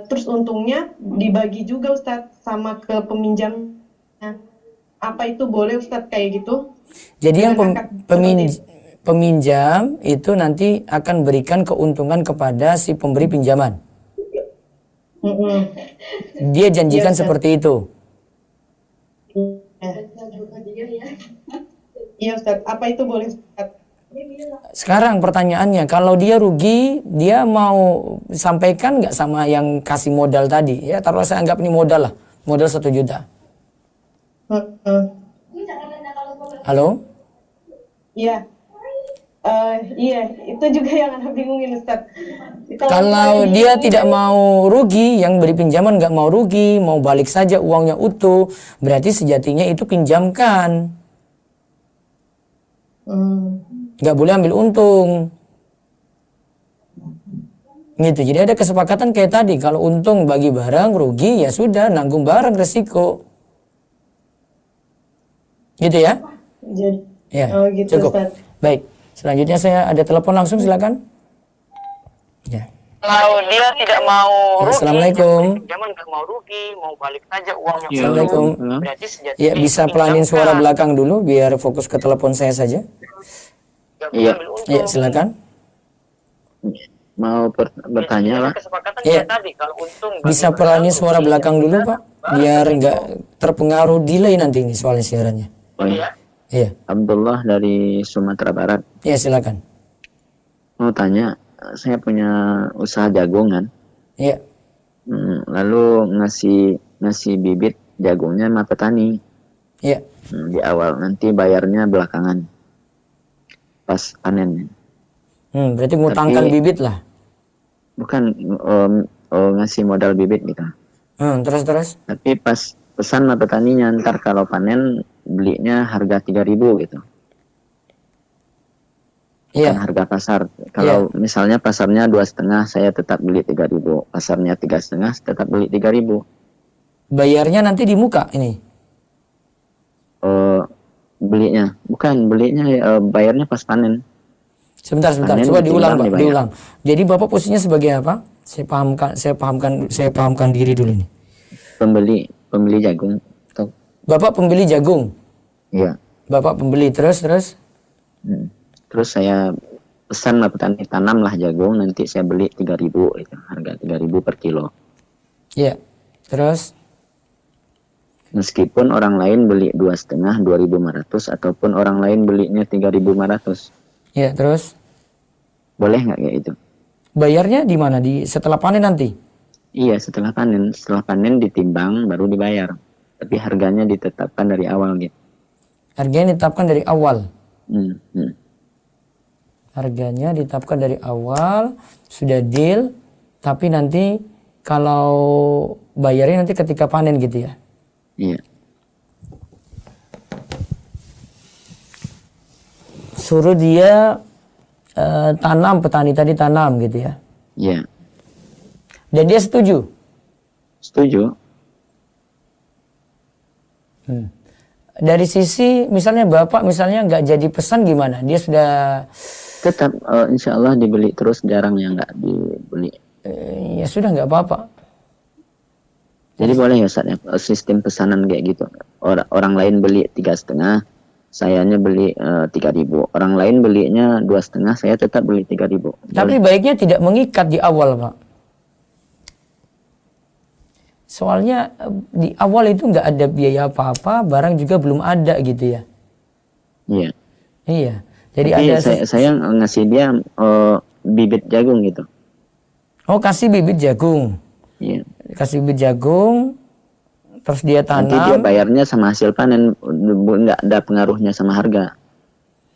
terus untungnya dibagi juga Ustaz sama ke peminjam. Apa itu boleh Ustaz kayak gitu? Jadi yang peminjam itu nanti akan berikan keuntungan kepada si pemberi pinjaman. Dia janjikan seperti itu. Iya Ustaz, apa itu boleh Ustaz? Sekarang pertanyaannya, kalau dia rugi, dia mau sampaikan nggak sama yang kasih modal tadi? Ya taruhlah saya anggap ini modal lah, modal 1 juta. Halo? Iya. Iya, itu juga yang Anda bingungin Ustaz. Kalau dia tidak mau rugi, yang beri pinjaman nggak mau rugi, mau balik saja uangnya utuh, berarti sejatinya itu pinjamkan. Nggak boleh ambil untung. Gitu, jadi ada kesepakatan kayak tadi, kalau untung bagi barang, rugi ya sudah, nanggung barang resiko. Gitu ya? Ya, gitu, cukup. Ustaz. Baik, selanjutnya saya ada telepon langsung, silakan. Ya. Kalau dia tidak mau rugi, Assalamualaikum. pinjaman nggak mau rugi, mau balik saja uangnya. Assalamualaikum. Berarti sejatinya Ya, bisa pelanin suara belakang dulu biar fokus ke telepon saya saja. Iya. Ya, silakan. Mau bertanya Pak? Ya. Bisa pelanin suara belakang dulu Pak, biar nggak terpengaruh delay nanti ini soalnya siarannya. Oh iya. Iya. Abdullah dari Sumatera Barat. Ya, silakan. Mau tanya, saya punya usaha jagungan. Iya. Lalu ngasih bibit jagungnya sama petani. Iya. Di awal, nanti bayarnya belakangan. Pas panen. Berarti ngutangkan bibit lah. Bukan ngasih modal bibit gitu. Terus. Tapi pas pesan sama petaninya, ntar kalau panen belinya harga 3.000 gitu. Iya. Bukan harga pasar. Kalau misalnya pasarnya 2,5, saya tetap beli 3.000. Pasarnya 3,5, tetap beli 3.000. Bayarnya nanti di muka ini. Belinya bayarnya pas panen. Sebentar. Panen Coba diulang, Pak. dibayar. Diulang. Jadi Bapak posisinya sebagai apa? Saya pahamkan diri dulu nih. Pembeli jagung. Bapak pembeli jagung. Iya. Bapak pembeli terus. Terus saya pesan sama petani, tanamlah jagung, nanti saya beli 3.000 itu, harga 3.000 per kilo. Iya. Terus Meskipun orang lain beli 2,5, 2.500, ataupun orang lain belinya 3.500. Iya, terus Boleh nggak kayak itu? bayarnya di mana? Setelah panen nanti? Iya, setelah panen ditimbang baru dibayar. Tapi harganya ditetapkan dari awal gitu. Harganya ditetapkan dari awal. Hmm. Harganya ditetapkan dari awal, sudah deal, tapi nanti kalau bayarnya nanti ketika panen gitu ya. Iya. Suruh dia tanam, petani tadi tanam gitu ya. Iya. Dan dia setuju? Setuju. Dari sisi misalnya Bapak misalnya nggak jadi pesan gimana? Dia sudah tetap insya Allah dibeli terus, jarang yang nggak dibeli. Ya sudah, nggak apa-apa. Jadi boleh ya Ustaz ya, sistem pesanan kayak gitu. Orang lain beli 3,5, sayanya beli 3.000. Orang lain belinya 2,5, saya tetap beli 3.000. Tapi baiknya tidak mengikat di awal, Pak. Soalnya di awal itu nggak ada biaya apa-apa, barang juga belum ada gitu ya. Iya. Iya. Jadi tapi ada saya ngasih dia bibit jagung gitu. Oh, kasih bibit jagung. Iya. Kasih bibit jagung, terus dia tanam. Nanti dia bayarnya sama hasil panen, nggak ada pengaruhnya sama harga.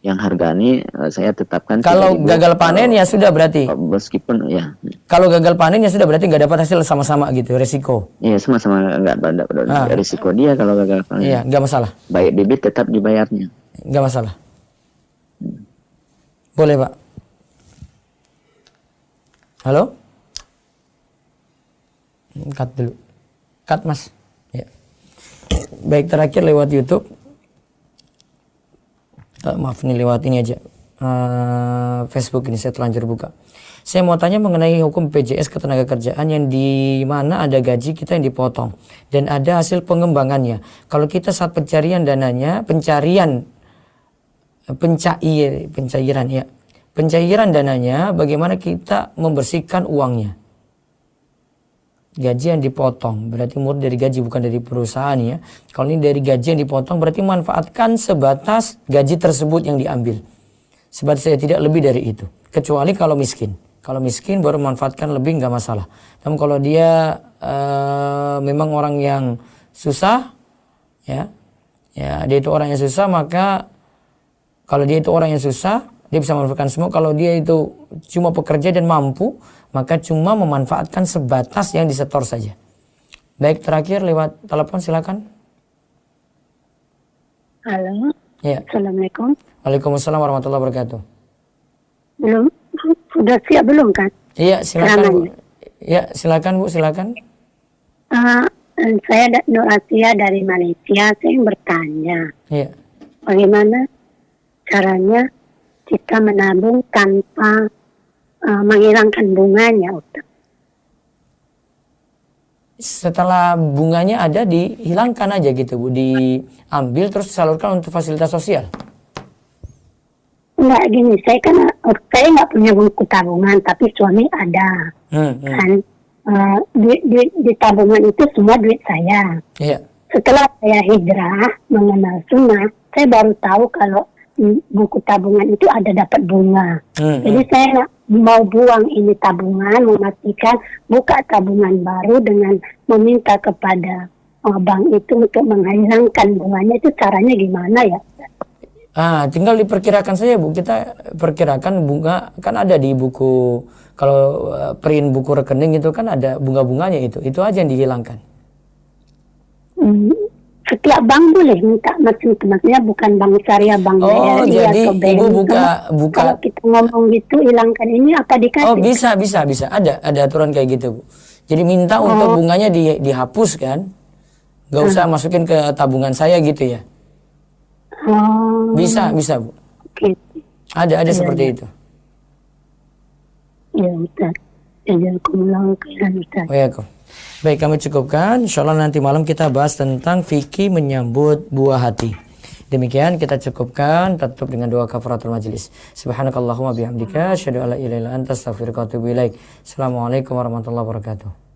Yang harga ini saya tetapkan. Kalau gagal panen ya sudah berarti. Meskipun ya. Kalau gagal panen ya sudah berarti nggak dapat hasil, sama-sama gitu, resiko. Iya, sama-sama nggak ada risiko dia kalau gagal panen. Iya, nggak masalah. Baik bibit tetap dibayarnya. Nggak masalah. Boleh, Pak. Halo? Cut dulu. Cut, Mas. Ya. Baik, terakhir lewat YouTube. Maaf, ini lewat ini aja. Facebook ini saya telanjur buka. Saya mau tanya mengenai hukum BPJS Ketenagakerjaan yang di mana ada gaji kita yang dipotong dan ada hasil pengembangannya. Kalau kita saat pencarian dananya, pencairan dananya, bagaimana kita membersihkan uangnya? Gaji yang dipotong berarti murni dari gaji, bukan dari perusahaan ya. Kalau ini dari gaji yang dipotong berarti manfaatkan sebatas gaji tersebut yang diambil. Sebatas saya tidak lebih dari itu. Kecuali kalau miskin. Kalau miskin baru manfaatkan lebih, nggak masalah. Namun kalau dia memang orang yang susah, ya dia itu orang yang susah, maka kalau dia itu orang yang susah, dia bisa memanfaatkan semua. Kalau dia itu cuma pekerja dan mampu, maka cuma memanfaatkan sebatas yang disetor saja. Baik, terakhir lewat telepon silakan. Halo. Ya. Assalamualaikum. Waalaikumsalam warahmatullahi wabarakatuh. Belum, sudah siap belum kan? Iya, silakan Bu. Ya, silakan Bu, silakan. Saya Nur Asia dari Malaysia. Saya bertanya, Iya. bagaimana caranya kita menabung tanpa menghilangkan bunganya, Ustaz? Setelah bunganya ada, dihilangkan aja gitu Bu, diambil terus disalurkan untuk fasilitas sosial. Enggak, gini, saya nggak punya buku tabungan, tapi suami ada. Kan di tabungan itu semua duit saya. Iya. Setelah saya hijrah mengenal sunnah, saya baru tahu kalau buku tabungan itu ada dapat bunga. Jadi saya nggak mau buang ini tabungan, memastikan buka tabungan baru dengan meminta kepada bank itu untuk menghilangkan bunganya. Itu caranya gimana ya? Tinggal diperkirakan saja Bu. Kita perkirakan bunga, kan ada di buku, kalau print buku rekening itu kan ada bunga-bunganya itu aja yang dihilangkan. Setiap bank boleh minta maksudnya bukan bank syariah, bank BRI jadi atau BNI. Ibu buka. Kalau kita ngomong gitu hilangkan ini apa dikasih? Oh, bisa. Ada aturan kayak gitu Bu. Jadi minta untuk bunganya dihapus kan. Gak usah masukin ke tabungan saya gitu ya. Bisa Bu. Okay. Ada seperti itu. Ya Ustaz. Jazakumullah khairan Ustaz. Waalaikumsalam. Baik, kami cukupkan. Insyaallah nanti malam kita bahas tentang fikih menyambut buah hati. Demikian kita cukupkan, tutup dengan doa kafaratul majelis. Subhanakallahumma bihamdika asyhadu an la ilaha illa anta astaghfiruka wa atubu ilaik. Assalamualaikum warahmatullahi wabarakatuh.